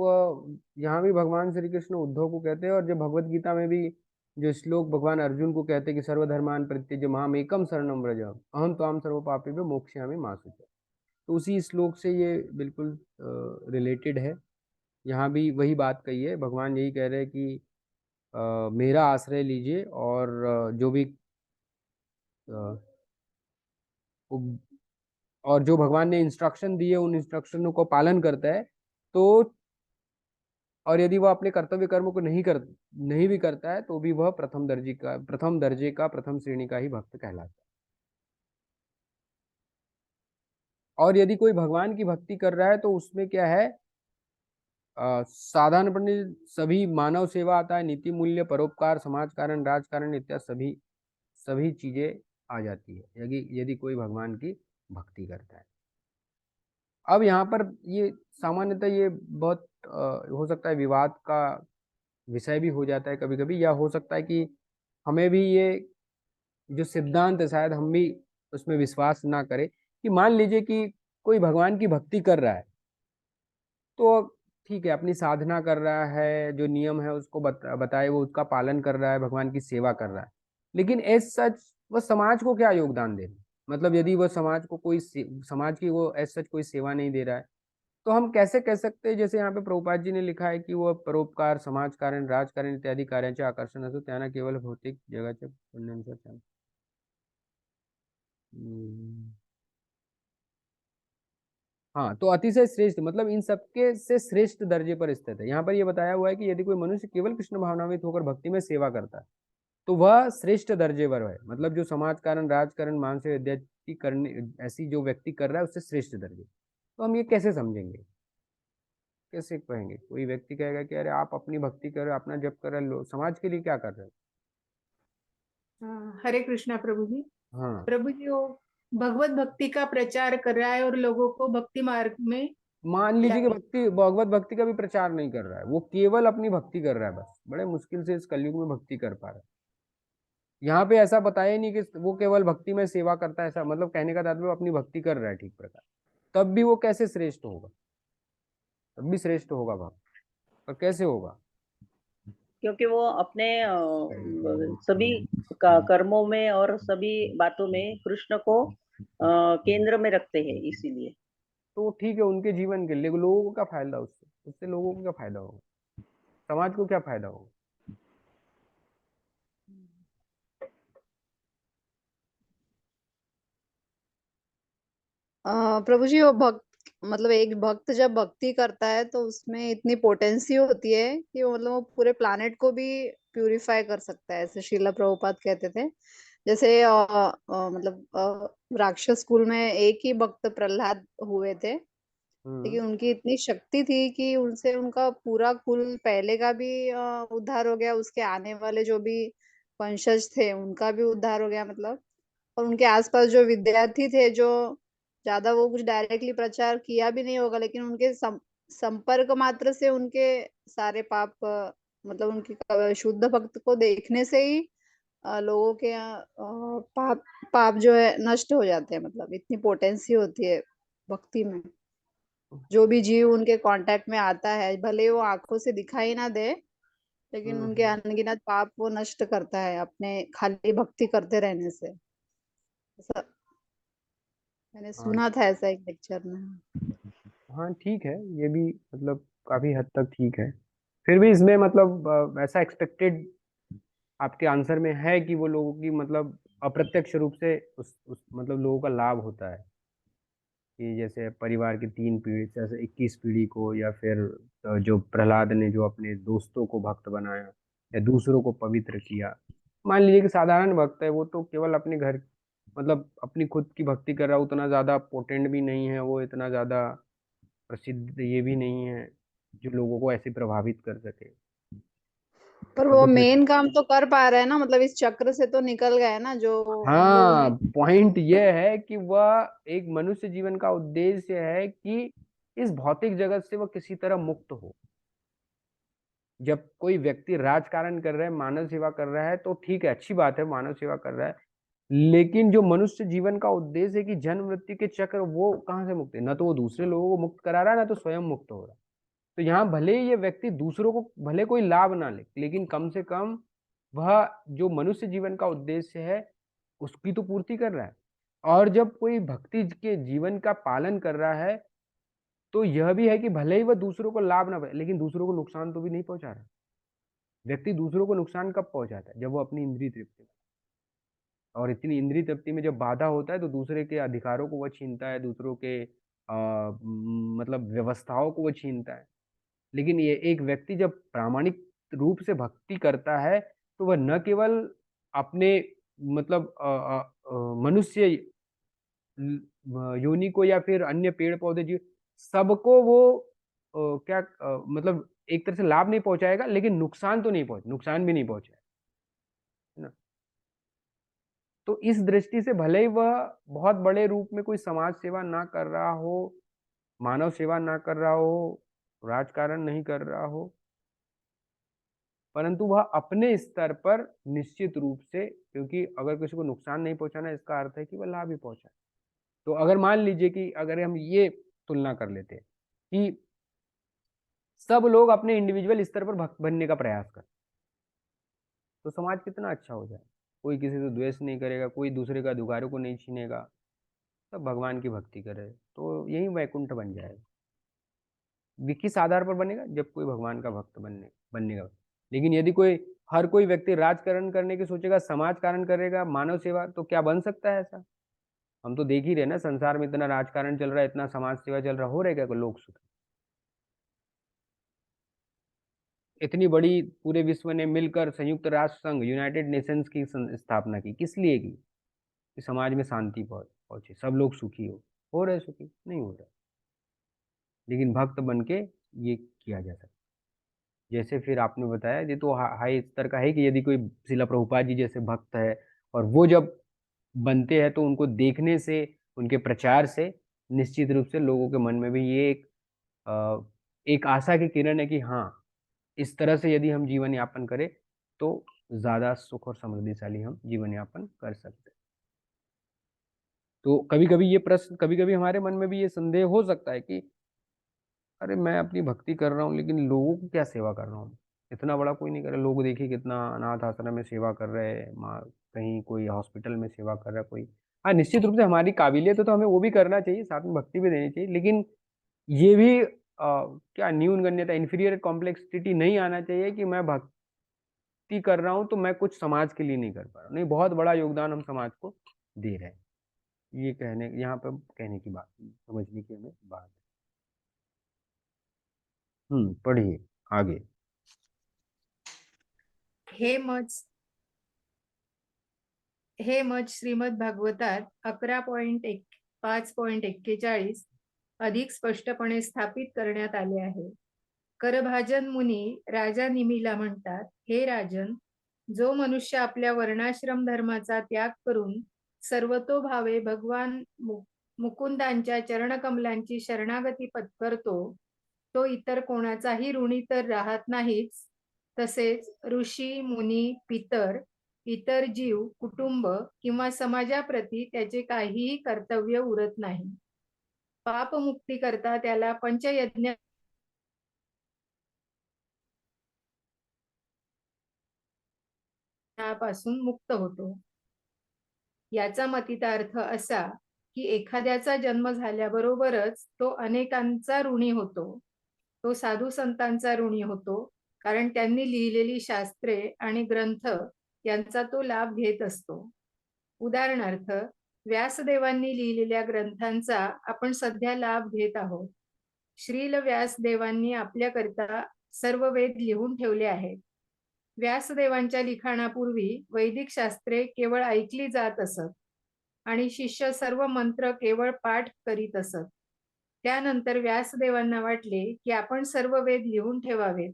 यहाँ भी भगवान श्री कृष्ण उद्धव को कहते हैं, और जो भगवत गीता में भी जो श्लोक भगवान अर्जुन को कहते हैं कि सर्वधर्मान परित्यज्य माम एकम शरणम व्रज अहम त्वाम सर्व पापेभ्यो मोक्षयामि मा शुचः, तो उसी श्लोक से ये बिल्कुल रिलेटेड है। यहाँ भी वही बात कही है, भगवान यही कह रहे हैं कि मेरा आश्रय लीजिए, और जो भी और जो भगवान ने इंस्ट्रक्शन दिए उन इंस्ट्रक्शनों को पालन करता है, तो और यदि वह अपने कर्तव्य कर्म को नहीं भी करता है, तो भी वह प्रथम दर्जे का प्रथम श्रेणी का ही भक्त कहलाता है। और यदि कोई भगवान की भक्ति कर रहा है तो उसमें क्या है, साधारणपणे सभी मानव सेवा आता है, नीति मूल्य, परोपकार, समाज कारण, राजकारण इत्यादि सभी चीजें आ जाती है यदि कोई भगवान की भक्ति करता है। अब यहाँ पर ये सामान्यतः ये बहुत हो सकता है विवाद का विषय भी हो जाता है कभी कभी, या हो सकता है कि हमें भी ये जो सिद्धांत है शायद हम भी उसमें विश्वास ना करें, कि मान लीजिए कि कोई भगवान की भक्ति कर रहा है, तो ठीक है, अपनी साधना कर रहा है, जो नियम है उसको बताए वो उसका पालन कर रहा है, भगवान की सेवा कर रहा है, लेकिन एज सच वह समाज को क्या योगदान दे रहा है? मतलब यदि वह समाज की वो एज सच कोई सेवा नहीं दे रहा है, तो हम कैसे कह सकते हैं, जैसे यहाँ पे प्रभुपाद जी ने लिखा है कि वह परोपकार, समाज कारण, राजकारण इत्यादि कार्यांचे आकर्षण असो त्यांना केवळ भौतिक जगाच्या पुण्यानुसार चालतं। हाँ, तो अतिशय श्रेष्ठ मतलब इन सबके से श्रेष्ठ दर्जे पर स्थित है। यहाँ पर यह बताया हुआ है कि यदि कोई मनुष्य केवल कृष्ण भावनावित होकर भक्ति में सेवा करता है, तो वह श्रेष्ठ दर्जे पर है। मतलब जो समाज कारण, राजकारण, मानसिक अध्यात्म करने ऐसी जो व्यक्ति कर रहा है उससे श्रेष्ठ दर्जे। तो हम ये कैसे समझेंगे, कैसे कहेंगे? कोई व्यक्ति कहेगा कि अरे आप अपनी भक्ति कर रहे हो, अपना जप कर रहे हो, समाज के लिए क्या कर रहे हो? हरे कृष्णा प्रभु जी। हाँ, प्रभु जी वो भगवत भक्ति का प्रचार कर रहा है और लोगों को भक्ति मार्ग में मान लीजिए कि भगवत भक्ति का भी प्रचार नहीं कर रहा है, वो केवल अपनी भक्ति कर रहा है, बस बड़े मुश्किल से इस कलयुग में भक्ति कर पा रहा है। यहाँ पे ऐसा बताया नहीं कि वो केवल भक्ति में सेवा करता है, ऐसा मतलब कहने का तात्पर्य अपनी भक्ति कर रहा है ठीक प्रकार, तब भी वो कैसे श्रेष्ठ होगा? तब भी श्रेष्ठ होगा भक्त, पर कैसे होगा? क्योंकि वो अपने सभी कर्मों में और सभी बातों में कृष्ण को केंद्र में रखते हैं, इसीलिए। तो ठीक है, उनके जीवन के लिए लोगों को क्या फायदा उससे लोगों को क्या फायदा होगा, समाज को क्या फायदा होगा? प्रभु जी वो मतलब एक भक्त जब भक्ति करता है तो उसमें इतनी पोटेंसी होती है कि वो मतलब वो पूरे प्लानेट को भी प्यूरिफाई कर सकता है, ऐसे श्रीला प्रभुपाद कहते थे। जैसे मतलब राक्षस कुल में एक ही भक्त प्रहलाद हुए थे, लेकिन उनकी इतनी शक्ति थी कि उनसे उनका पूरा कुल पहले का भी उद्धार हो गया, उसके आने वाले जो भी वंशज थे उनका भी उद्धार हो गया मतलब। और उनके आसपास जो विद्यार्थी थे जो ज्यादा वो कुछ डायरेक्टली प्रचार किया भी नहीं होगा, लेकिन उनके संपर्क मात्र से उनके सारे पाप मतलब उनके शुद्ध भक्त को देखने से ही लोगों के पाप पाप जो है नष्ट हो जाते हैं। मतलब इतनी पोटेंसी होती है भक्ति में। जो भी जीव उनके कांटेक्ट में आता है, भले वो आंखों से दिखाई ना दे, लेकिन उनके अनगिनत पाप वो नष्ट करता है अपने खाली भक्ति करते रहने से। ऐसा मैंने हाँ सुना था ऐसा एक लेक्चर में। हाँ, ठीक है, ये भी मतलब काफी हद तक ठीक है। फिर भी इसमें मतलब ऐसा एक्सपेक्टेड आपके आंसर में है कि वो लोगों की मतलब अप्रत्यक्ष रूप से उस मतलब लोगों का लाभ होता है कि जैसे परिवार की 3 पीढ़ी जैसे 21 पीढ़ी को, या फिर जो प्रहलाद ने जो अपने दोस्तों को भक्त बनाया या दूसरों को पवित्र किया। मान लीजिए कि साधारण भक्त है, वो तो केवल अपने घर मतलब अपनी खुद की भक्ति कर रहा है, उतना ज्यादा पोटेंट भी नहीं है, वो इतना ज्यादा प्रसिद्ध ये भी नहीं है जो लोगों को ऐसे प्रभावित कर सके। पर तब वो तो फिर मेन काम तो कर पा रहे हैं ना, मतलब इस चक्र से तो निकल गए ना जो हम लोग हाँ, उन्हें। पॉइंट ये है कि वह एक मनुष्य जीवन का उद्देश्य है कि इस भौतिक जगत से वह किसी तरह मुक्त हो। जब कोई व्यक्ति राजकारण कर रहा है, मानव सेवा कर रहा है, तो ठीक है, अच्छी बात है, मानव सेवा कर रहा है। लेकिन जो मनुष्य जीवन का उद्देश्य है कि जन्म मृत्यु के चक्र, वो कहाँ से मुक्त है? ना तो वो दूसरे लोगों को मुक्त करा रहा है, ना तो स्वयं मुक्त हो रहा है। तो यहाँ भले ही ये व्यक्ति दूसरों को भले कोई लाभ ना ले, लेकिन कम से कम वह जो मनुष्य जीवन का उद्देश्य है उसकी तो पूर्ति कर रहा है। और जब कोई भक्ति के जीवन का पालन कर रहा है, तो यह भी है कि भले ही वह दूसरों को लाभ ना पाए, लेकिन दूसरों को नुकसान तो भी नहीं पहुंचा रहा। व्यक्ति दूसरों को नुकसान कब पहुंचाता है? जब वो अपनी इंद्रिय तृप्ति में, और इतनी इंद्रिय तृप्ति में जब बाधा होता है तो दूसरे के अधिकारों को वह छीनता है, दूसरों के मतलब व्यवस्थाओं को वो छीनता है। लेकिन ये एक व्यक्ति जब प्रामाणिक रूप से भक्ति करता है, तो वह न केवल अपने मतलब मनुष्य योनि को या फिर अन्य पेड़ पौधे जीव सबको वो मतलब एक तरह से लाभ नहीं पहुंचाएगा, लेकिन नुकसान भी नहीं पहुंचाएगा, है ना। तो इस दृष्टि से भले ही वह बहुत बड़े रूप में कोई समाज सेवा ना कर रहा हो, मानव सेवा ना कर रहा हो, राजकारण नहीं कर रहा हो, परंतु वह अपने स्तर पर निश्चित रूप से, क्योंकि अगर किसी को नुकसान नहीं पहुंचाना, इसका अर्थ है कि वह लाभ ही पहुंचाए। तो अगर मान लीजिए कि अगर हम ये तुलना कर लेते हैं कि सब लोग अपने इंडिविजुअल स्तर पर भक्त बनने का प्रयास करें, तो समाज कितना अच्छा हो जाए। कोई किसी से द्वेष नहीं करेगा, कोई दूसरे का अधिकारों को नहीं छीनेगा, सब भगवान की भक्ति करे, तो यही वैकुंठ बन जाएगा। किस आधार पर बनेगा? जब कोई भगवान का भक्त बनेगा। लेकिन यदि कोई हर कोई व्यक्ति राजकारण करने की सोचेगा, समाज कारण करेगा, मानव सेवा, तो क्या बन सकता है ऐसा? हम तो देख ही रहे ना, संसार में इतना राजकारण चल रहा है, इतना समाज सेवा चल रहा, हो रहेगा कोई लोग सुखी? इतनी बड़ी पूरे विश्व ने मिलकर संयुक्त राष्ट्र संघ, यूनाइटेड नेशंस की स्थापना की, किस लिए की? कि समाज में शांति पहुंचे, सब लोग सुखी हो रहे सुखी? नहीं हो रहे। लेकिन भक्त बन के ये किया जा सकता। जैसे फिर आपने बताया, ये तो हाई स्तर का है कि यदि कोई शिला प्रभुपाद जी जैसे भक्त है, और वो जब बनते हैं, तो उनको देखने से, उनके प्रचार से निश्चित रूप से लोगों के मन में भी ये एक आशा की किरण है कि हाँ, इस तरह से यदि हम जीवन यापन करें तो ज्यादा सुख और समृद्धिशाली हम जीवन यापन कर सकते हैं। तो कभी कभी ये प्रश्न, कभी कभी हमारे मन में भी ये संदेह हो सकता है कि अरे मैं अपनी भक्ति कर रहा हूँ, लेकिन लोगों को क्या सेवा कर रहा हूँ? इतना बड़ा कोई नहीं कर रहा। लोग देखिए कितना अनाथ आश्रम में सेवा कर रहे हैं, कहीं कोई हॉस्पिटल में सेवा कर रहा है कोई। हाँ, निश्चित रूप से हमारी काबिलियत है तो हमें वो भी करना चाहिए, साथ में भक्ति भी देनी चाहिए, लेकिन ये भी क्या न्यून गण्यता, इंफीरियर कॉम्प्लेक्सिटी नहीं आना चाहिए कि मैं भक्ति कर रहा हूँ तो मैं कुछ समाज के लिए नहीं कर पा रहा हूँ। नहीं, बहुत बड़ा योगदान हम समाज को दे रहे हैं। ये कहने, यहाँ पे कहने की बात, समझने की हमें बात है। पढ़िए आगे। हे मत श्रीमद भागवतात 11.5.41 अधिक स्पष्टपणे स्थापित करण्यात आले आहे. करभाजन मुनी राजा निमीला म्हणतात, हे राजन, जो मनुष्य आपल्या वर्णाश्रम धर्माचा त्याग करून सर्वतोभावे भगवान मुकुंदांच्या चरणकमलांची शरणागती पत्करतो, तो इतर कोणाचाही ऋणी तर राहत नाहीच, तसेच ऋषी, मुनी, पितर, इतर जीव, कुटुंब किंवा समाजाप्रती त्याचे काहीही कर्तव्य उरत नाही. पापमुक्ती करता त्याला पंचयज्ञ पासून मुक्त होतो. याचा मतितार्थ असा की एखाद्याचा जन्म झाल्याबरोबरच तो अनेकांचा ऋणी होतो. तो साधू संतांचा ऋणी होतो, कारण त्यांनी लिहिलेली शास्त्रे आणि ग्रंथ यांचा तो लाभ घेत असतो. उदाहरणार्थ, व्यासदेवांनी लिहिलेल्या ग्रंथांचा आपण सध्या लाभ घेत आहोत. श्रील व्यासदेवांनी आपल्याकरिता सर्व वेद लिहून ठेवले आहेत. व्यासदेवांच्या लिखाणापूर्वी वैदिक शास्त्रे केवळ ऐकली जात असत आणि शिष्य सर्व मंत्र केवळ पाठ करीत असत. त्यानंतर व्यासदेवांना वाटले की आपण सर्व वेद लिहून ठेवावेत,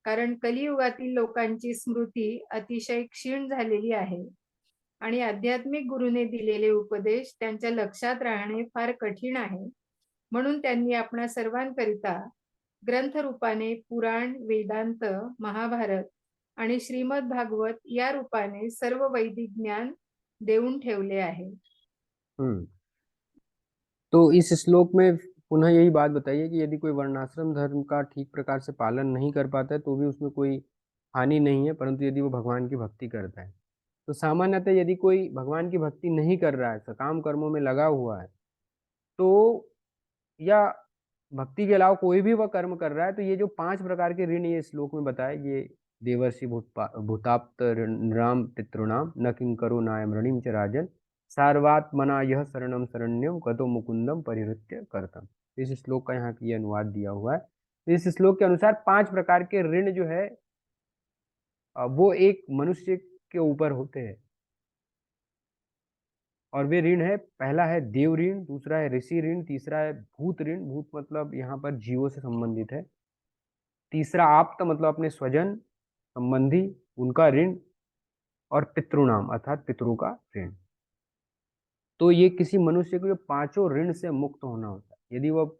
कारण कलियुगातील लोकांची स्मृती अतिशय क्षीण झालेली आहे आणि आध्यात्मिक गुरुने दिलेले उपदेश त्यांच्या लक्षात राहणे फार कठीण आहे. म्हणून त्यांनी आपणा सर्वांकरिता ग्रंथ रूपाने पुराण, वेदांत, महाभारत आणि श्रीमद भागवत या रूपाने सर्व वैदिक ज्ञान देऊन ठेवले आहे. तो इस श्लोक में पुनः यही बात बताइए कि यदि कोई वर्णाश्रम धर्म का ठीक प्रकार से पालन नहीं कर पाता है तो भी उसमें कोई हानि नहीं है, परंतु यदि वो भगवान की भक्ति करता है तो सामान्यतः यदि कोई भगवान की भक्ति नहीं कर रहा है, सकाम कर्मों में लगा हुआ है, तो या भक्ति के अलावा कोई भी वह कर्म कर रहा है, तो ये जो 5 प्रकार के ऋण ये श्लोक में बताए, ये देवर्षि भूताप्त नृणाम पितॄणाम न किंकरो नायम ऋणिम च राजन सार्वात्मना यह शरणम शरण्यम गतो मुकुंदम परिहृत्य करतम। इस श्लोक का यहाँ की अनुवाद दिया हुआ है। इस श्लोक के अनुसार 5 प्रकार के ऋण जो है वो एक मनुष्य के ऊपर होते हैं, और वे ऋण है, पहला है देव ऋण, दूसरा है ऋषि ऋण, तीसरा है भूत ऋण, भूत मतलब यहाँ पर जीवों से संबंधित है, तीसरा आप्त मतलब अपने स्वजन संबंधी उनका ऋण, और पितृणाम अर्थात पितरों का ऋण। तो ये किसी मनुष्य को 5 ऋण से मुक्त होना होता है। यदि वह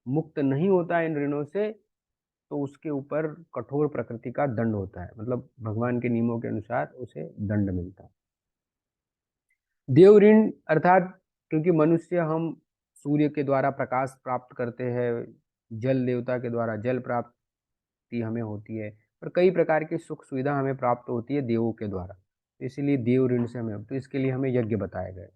मुक्त नहीं होता है इन ऋणों से तो उसके ऊपर कठोर प्रकृति का दंड होता है, मतलब भगवान के नियमों के अनुसार उसे दंड मिलता है। देव ऋण अर्थात क्योंकि मनुष्य हम सूर्य के द्वारा प्रकाश प्राप्त करते हैं, जल देवता के द्वारा जल प्राप्ति हमें होती है, और कई प्रकार की सुख सुविधा हमें प्राप्त होती है देवों के द्वारा, इसीलिए देव ऋण से हमें, तो इसके लिए हमें यज्ञ बताए गए।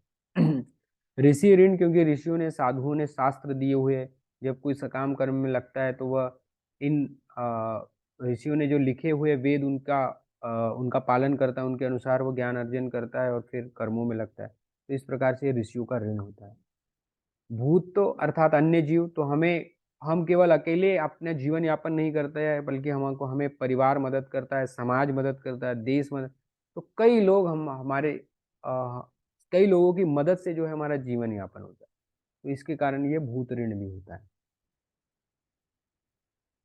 ऋषि ऋण क्योंकि ऋषियों ने, साधुओं ने शास्त्र दिए हुए, जब कोई सकाम कर्म में लगता है तो वह इन ऋषियों ने जो लिखे हुए वेद उनका पालन करता है, उनके अनुसार वो ज्ञान अर्जन करता है और फिर कर्मों में लगता है, तो इस प्रकार से ऋषियों का ऋण होता है। भूत तो अर्थात अन्य जीव, तो हम केवल अकेले अपने जीवन यापन नहीं करते हैं, बल्कि हमें परिवार मदद करता है, समाज मदद करता है, देश मदद, तो कई लोग कई लोगों की मदद से जो है हमारा जीवन यापन होता है, तो इसके कारण ये भूत ऋण भी होता है।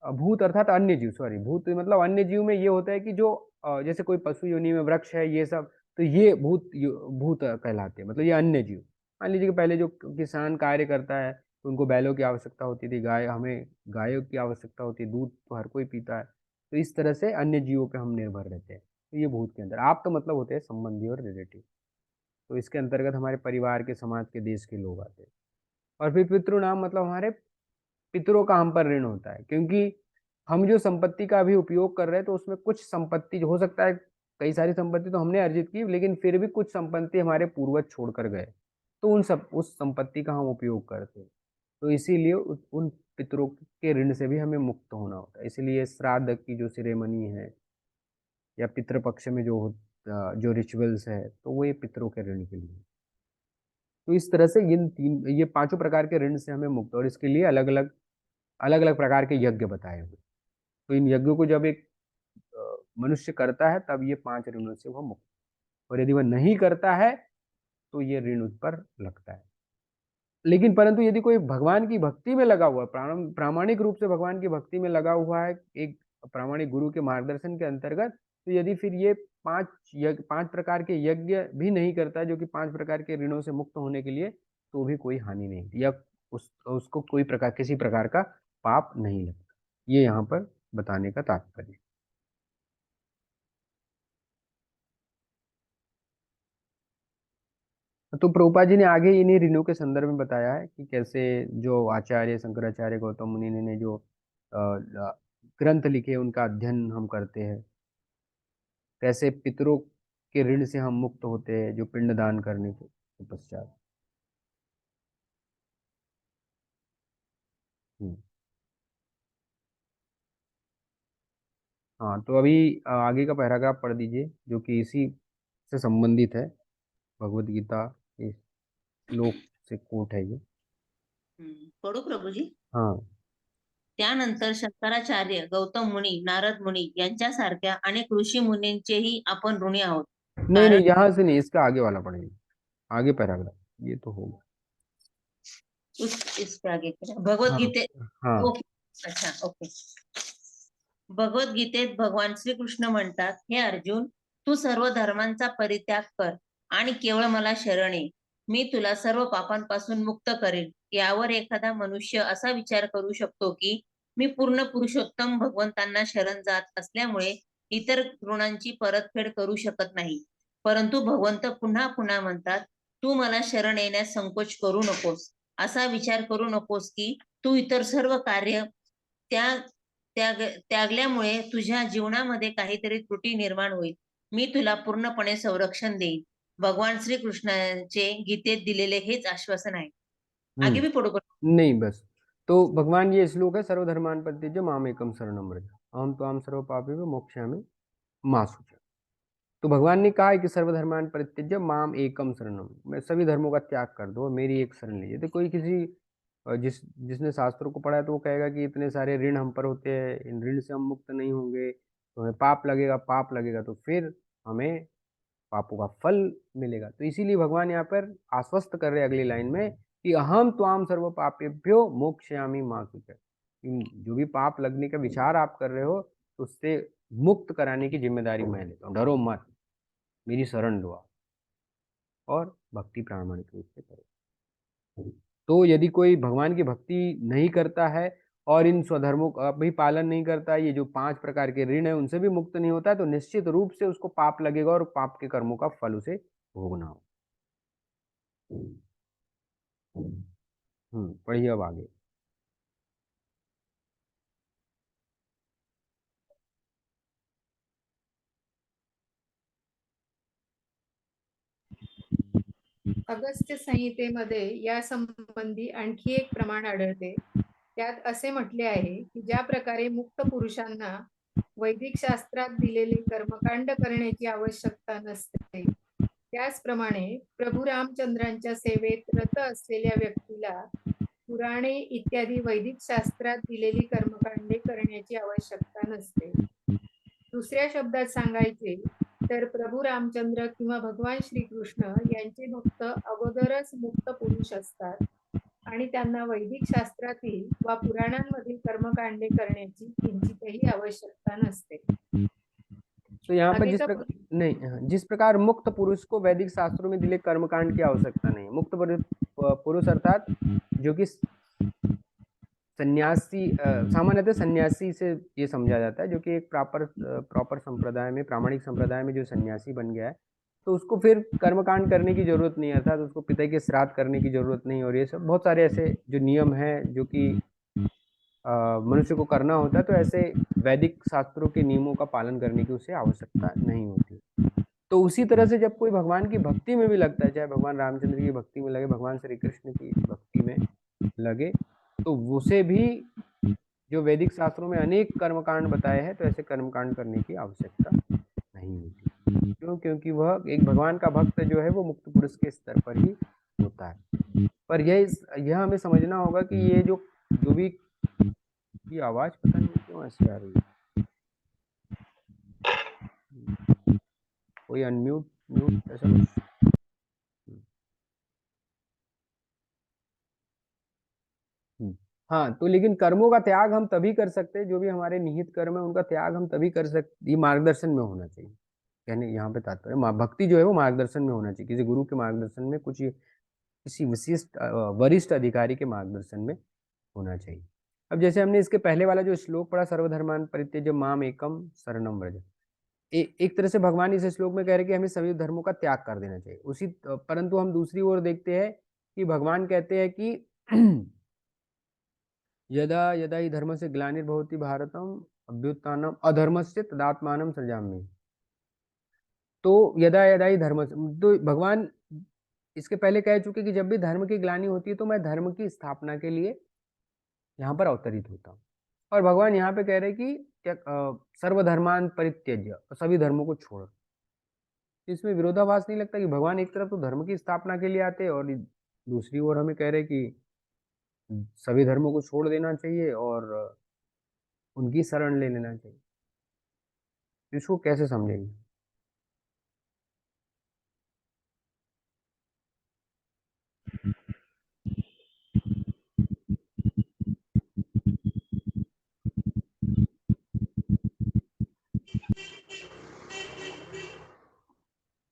भूत अर्थात अन्य जीव, सॉरी, भूत मतलब अन्य जीव में ये होता है कि जो जैसे कोई पशु योनि में वृक्ष है, ये सब, तो ये भूत कहलाते हैं, मतलब ये अन्य जीव। मान लीजिए कि पहले जो किसान कार्य करता है तो उनको बैलों की आवश्यकता होती थी, हमें गायों की आवश्यकता होती है, दूध तो हर कोई पीता है, तो इस तरह से अन्य जीवों पे हम निर्भर रहते हैं, तो ये भूत के अंदर। आप तो मतलब होते हैं संबंधी और रिलेटिव, तो इसके अंतर्गत हमारे परिवार के, समाज के, देश के लोग आते हैं। और फिर पितृनाम मतलब हमारे पितरों का हम पर ऋण होता है, क्योंकि हम जो संपत्ति का भी उपयोग कर रहे हैं तो उसमें कुछ संपत्ति हो सकता है, कई सारी संपत्ति तो हमने अर्जित की, लेकिन फिर भी कुछ संपत्ति हमारे पूर्वज छोड़कर गए, तो उस संपत्ति का हम उपयोग करते हैं, तो इसीलिए उन पितरों के ऋण से भी हमें मुक्त होना होता है। इसीलिए श्राद्ध की जो सेरेमनी है या पितृपक्ष में जो रिचुअल्स है, तो वो ये पितरों के ऋण के लिए। तो इस तरह से ये 5 प्रकार के ऋण से हमें मुक्त, और इसके लिए अलग अलग प्रकार के यज्ञ बताए हुए। तो इन यज्ञों को जब एक मनुष्य करता है तब ये 5 ऋणों से वह मुक्त, और यदि वह नहीं करता है तो ये ऋण उस पर लगता है। लेकिन परंतु यदि कोई भगवान की भक्ति में लगा हुआ है, प्रामाणिक रूप से भगवान की भक्ति में लगा हुआ है, एक प्रामाणिक गुरु के मार्गदर्शन के अंतर्गत, तो यदि फिर ये 5 प्रकार के यज्ञ भी नहीं करता, जो कि 5 प्रकार के ऋणों से मुक्त होने के लिए, तो भी कोई हानि नहीं, या उसको कोई प्रकार किसी प्रकार का पाप नहीं लगता। ये यहाँ पर बताने का तात्पर्य। तो प्रभुपाद जी ने आगे इन्हीं ऋणों के संदर्भ में बताया है कि कैसे जो आचार्य शंकराचार्य गौतम मुनि ने जो ग्रंथ लिखे उनका अध्ययन हम करते हैं, कैसे पितरों के ऋण से हम मुक्त होते हैं जो पिंडदान करने के पश्चात। हाँ, तो अभी आगे का पैराग्राफ पढ़ दीजिए जो कि इसी से संबंधित है, भगवत गीता के श्लोक से कोट है ये। पढ़ू प्रभुजी? हाँ। त्यानंतर शंकराचार्य, गौतम मुनी, नारद मुनी यांच्यासारख्या अनेक ऋषी मुनींचेही आपण ऋणी आहोत। नहीं नहीं, यहाँ से नहीं, इसका आगे वाला पढ़िए, आगे पैराग्राफ, ये तो होगा इसके आगे भगवद्गीते। हाँ। अच्छा, ओके। भगवद्गीतेत भगवान श्रीकृष्ण म्हणतात, हे अर्जुन, तू सर्व धर्मांचा परित्याग कर आणि केवळ मला शरण ये, मी तुला सर्व पापांपासून मुक्त करेन। यावर एखादा मनुष्य असा विचार करू शकतो की मी पूर्ण पुरुषोत्तम भगवंतांना शरण जात असल्यामुळे इतर ऋणांची परतफेड करू शकत नाही, परंतु भगवंत पुन्हा पुन्हा म्हणतात, तू मला शरण येण्यास संकोच करू नकोस। असा विचार करू नकोस की तू इतर सर्व कार्य त्यागल्यामुळे तुझ्या जीवनामध्ये काहीतरी त्रुटी निर्माण होईल। मी तुला पूर्णपणे संरक्षण देईन। भगवान श्रीकृष्णाचे गीतेत दिलेले हेच आश्वासन आहे। आगे भी पढ़ो। नहीं, बस तो भगवान ये श्लोक है, सर्वधर्मान् परित्यज्य माम एकम शरणं व्रज अहम त्वां सर्व पापेभ्यो मोक्षयामि मा शुचः। तो भगवान ने कहा है कि सर्वधर्मान् परित्यज्य माम एकम शरणम, मैं सभी धर्मों का त्याग कर दो, मेरी एक शरण लीजिए। तो कोई किसी जिसने शास्त्रों को पढ़ा है तो वो कहेगा कि इतने सारे ऋण हम पर होते हैं, इन ऋण से हम मुक्त नहीं होंगे, तो हमें पाप लगेगा, तो फिर हमें पापों का फल मिलेगा। तो इसीलिए भगवान यहाँ पर आश्वस्त कर रहे हैं अगली लाइन में कि अहम त्वाम सर्व पापेभ्यो मोक्षयामि मा शुचः। जो भी पाप लगने का विचार आप कर रहे हो, तो उससे मुक्त कराने की जिम्मेदारी मैं लेता हूँ, डरो मत, मेरी शरण लो आप, और भक्ति प्रामाणिक रूप से करो। तो यदि कोई भगवान की भक्ति नहीं करता है और इन स्वधर्मों का भी पालन नहीं करता है, ये जो 5 प्रकार के ऋण है उनसे भी मुक्त नहीं होता है, तो निश्चित रूप से उसको पाप लगेगा और पाप के कर्मों का फल उसे भोगना हो। पढ़िए अब आगे। अगस्त्य संहितेमध्ये या संबंधी आणखी एक प्रमाण आढळते। त्यात असे म्हटले आहे की ज्या प्रकारे मुक्त पुरुषांना वैदिक शास्त्रात दिलेले कर्मकांड करण्याची आवश्यकता नसते, त्याचप्रमाणे प्रभू रामचंद्रांच्या सेवेत रत असलेल्या व्यक्तीला पुराणे इत्यादी वैदिक शास्त्रात दिलेली कर्मकांडे करण्याची आवश्यकता नसते। दुसऱ्या शब्दात सांगायचे तर प्रभू रामचंद्र किंवा भगवान श्रीकृष्ण यांचे भक्त अगोदरच मुक्त पुरुष असतात आणि त्यांना वैदिक शास्त्रातील वा पुराणांमधील कर्मकांडे करण्याची किंचितही आवश्यकता नसते। तो यहाँ पर जिस प्रकार मुक्त पुरुष को वैदिक शास्त्रों में दिले कर्मकांड की आवश्यकता नहीं। मुक्त पुरुष अर्थात जो कि सन्यासी, सामान्यतः सन्यासी से ये समझा जाता है, जो कि एक प्रॉपर संप्रदाय में, प्रामाणिक संप्रदाय में जो सन्यासी बन गया है, तो उसको फिर कर्मकांड करने की जरूरत नहीं, अर्थात उसको पिता के श्राद्ध करने की जरूरत नहीं, और ये सब बहुत सारे ऐसे जो नियम है जो कि मनुष्य को करना होता है, तो ऐसे वैदिक शास्त्रों के नियमों का पालन करने की उसे आवश्यकता नहीं होती। तो उसी तरह से जब कोई भगवान की भक्ति में भी लगता है, चाहे भगवान रामचंद्र की भक्ति में लगे, भगवान श्री कृष्ण की भक्ति में लगे, तो उसे भी जो वैदिक शास्त्रों में अनेक कर्मकांड बताए हैं, तो ऐसे कर्मकांड करने की आवश्यकता नहीं होती। क्यों? क्योंकि वह एक भगवान का भक्त जो है वो मुक्त पुरुष के स्तर पर ही होता है। पर यह हमें समझना होगा कि ये जो भी की आवाज पता नहीं क्यों ऐसी आ रही है, कोई अनम्यूट ऐसा कुछ। हाँ, तो लेकिन कर्मों का त्याग हम तभी कर सकते हैं, जो भी हमारे निहित कर्म है उनका त्याग हम तभी कर सकते, ये मार्गदर्शन में होना चाहिए। कहने यहाँ पे तात्पर्य भक्ति जो है वो मार्गदर्शन में होना चाहिए, किसी गुरु के मार्गदर्शन में, कुछ किसी विशिष्ट वरिष्ठ अधिकारी के मार्गदर्शन में होना चाहिए। अब जैसे हमने इसके पहले वाला जो श्लोक पढ़ा, सर्वधर्मान परित्यज्य माम एकम शरणम व्रज, एक तरह से भगवान इस श्लोक में कह रहे हैं कि हमें सभी धर्मों का त्याग कर देना चाहिए। उसी परंतु हम दूसरी ओर देखते हैं कि भगवान कहते हैं कि यदा यदा ही धर्म से ग्लानिर्भवति भारतम अभ्युत्थानम अधर्मस्य तदात्मानं सृजामि। तो यदा यदा ही धर्म, तो भगवान इसके पहले कह चुके कि जब भी धर्म की ग्लानि होती है तो मैं धर्म की स्थापना के लिए यहाँ पर अवतरित होता हूँ। और भगवान यहाँ पे कह रहे हैं कि क्या सर्वधर्मान परित्यज्य, सभी धर्मों को छोड़। इसमें विरोधाभास नहीं लगता कि भगवान एक तरफ तो धर्म की स्थापना के लिए आते हैं और दूसरी ओर हमें कह रहे हैं कि सभी धर्मों को छोड़ देना चाहिए और उनकी शरण ले लेना चाहिए। इसको कैसे समझेंगे?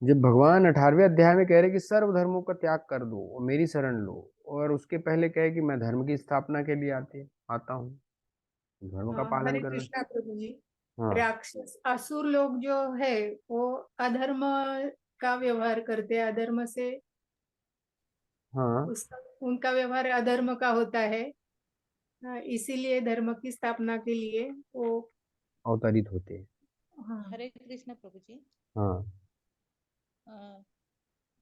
जब भगवान 18वें अध्याय में कह रहे कि सर्व धर्मों का त्याग कर दो और मेरी शरण लो, और उसके पहले कहे कि मैं धर्म की स्थापना के लिए आता हूँ, धर्म का पालन हरे करना। कृष्णा प्रभु जी। हाँ राक्षस असुर लोग जो है वो अधर्म का व्यवहार करते हैं, अधर्म से हाँ उसका उनका व्यवहार अधर्म का होता है। इसीलिए धर्म की स्थापना के लिए वो अवतरित होते हैं। हाँ, हरे कृष्ण प्रभु जी। हाँ अ,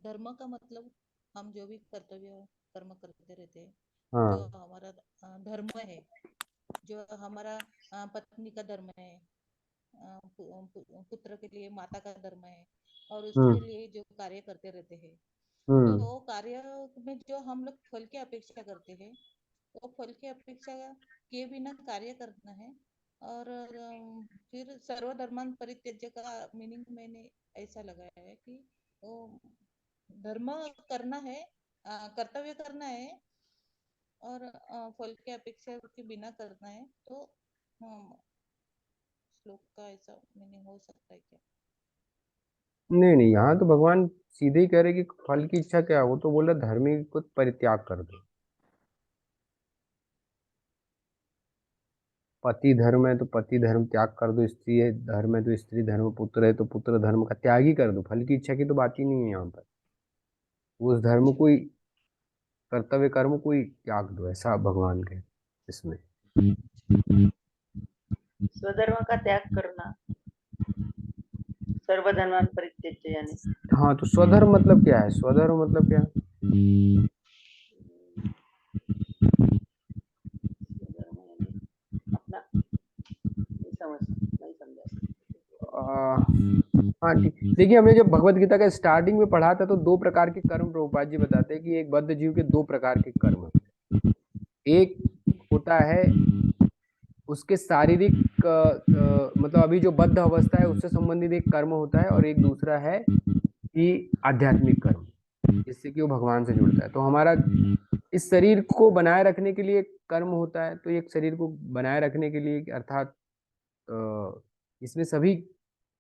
धर्म का मतलब हम जो भी कर्तव्य कर्म करते रहते हैं, जो हाँ हमारा धर्म है, जो हमारा पत्नी का धर्म है, पुत्र के लिए माता का धर्म है, और उसके हम्म लिए जो कार्य करते रहते हैं, हम्म तो कार्य में जो हम लोग फल की अपेक्षा करते हैं, वो फल की अपेक्षा किए बिना कार्य करना है। और फिर सर्वधर्मान परित्यज्य का मीनिंग मैंने ऐसा लगाया है कि वो धर्म करना है, कर्तव्य करना है, और फल की अपेक्षा के बिना करना है। तो श्लोक का ऐसा मीनिंग हो सकता है क्या? नहीं नहीं, यहाँ तो भगवान सीधे ही कह रहे कि फल की इच्छा क्या है, वो तो बोला धर्मी को परित्याग कर दो। पति धर्म है तो पति धर्म त्याग कर दो, स्त्री है धर्म है तो स्त्री धर्म, पुत्र है तो पुत्र धर्म का त्याग ही कर दो। फल की इच्छा की तो बात ही नहीं है यहाँ पर। उस धर्म को ही, कर्तव्य कर्म को ही त्याग दो, ऐसा भगवान के इसमें। स्वधर्म का त्याग करना, सर्व धर्मान परित्यज्य यानी। हाँ, तो स्वधर्म मतलब क्या है? स्वधर्म मतलब क्या है? स्वधर्म यानी अपना, नहीं समझा। हाँ ठीक। देखिए, हमने जब भगवत गीता का स्टार्टिंग में पढ़ा था तो दो प्रकार के कर्म प्रभुपाद जी बताते हैं कि एक बद्ध जीव के दो प्रकार के कर्म होते हैं। एक होता है उसके शारीरिक मतलब अभी जो बद्ध अवस्था है उससे संबंधित एक कर्म होता है, और एक दूसरा है कि आध्यात्मिक कर्म, जिससे कि वो भगवान से जुड़ता है। तो हमारा इस शरीर को बनाए रखने के लिए एक कर्म होता है, तो एक शरीर को बनाए रखने के लिए अर्थात इसमें सभी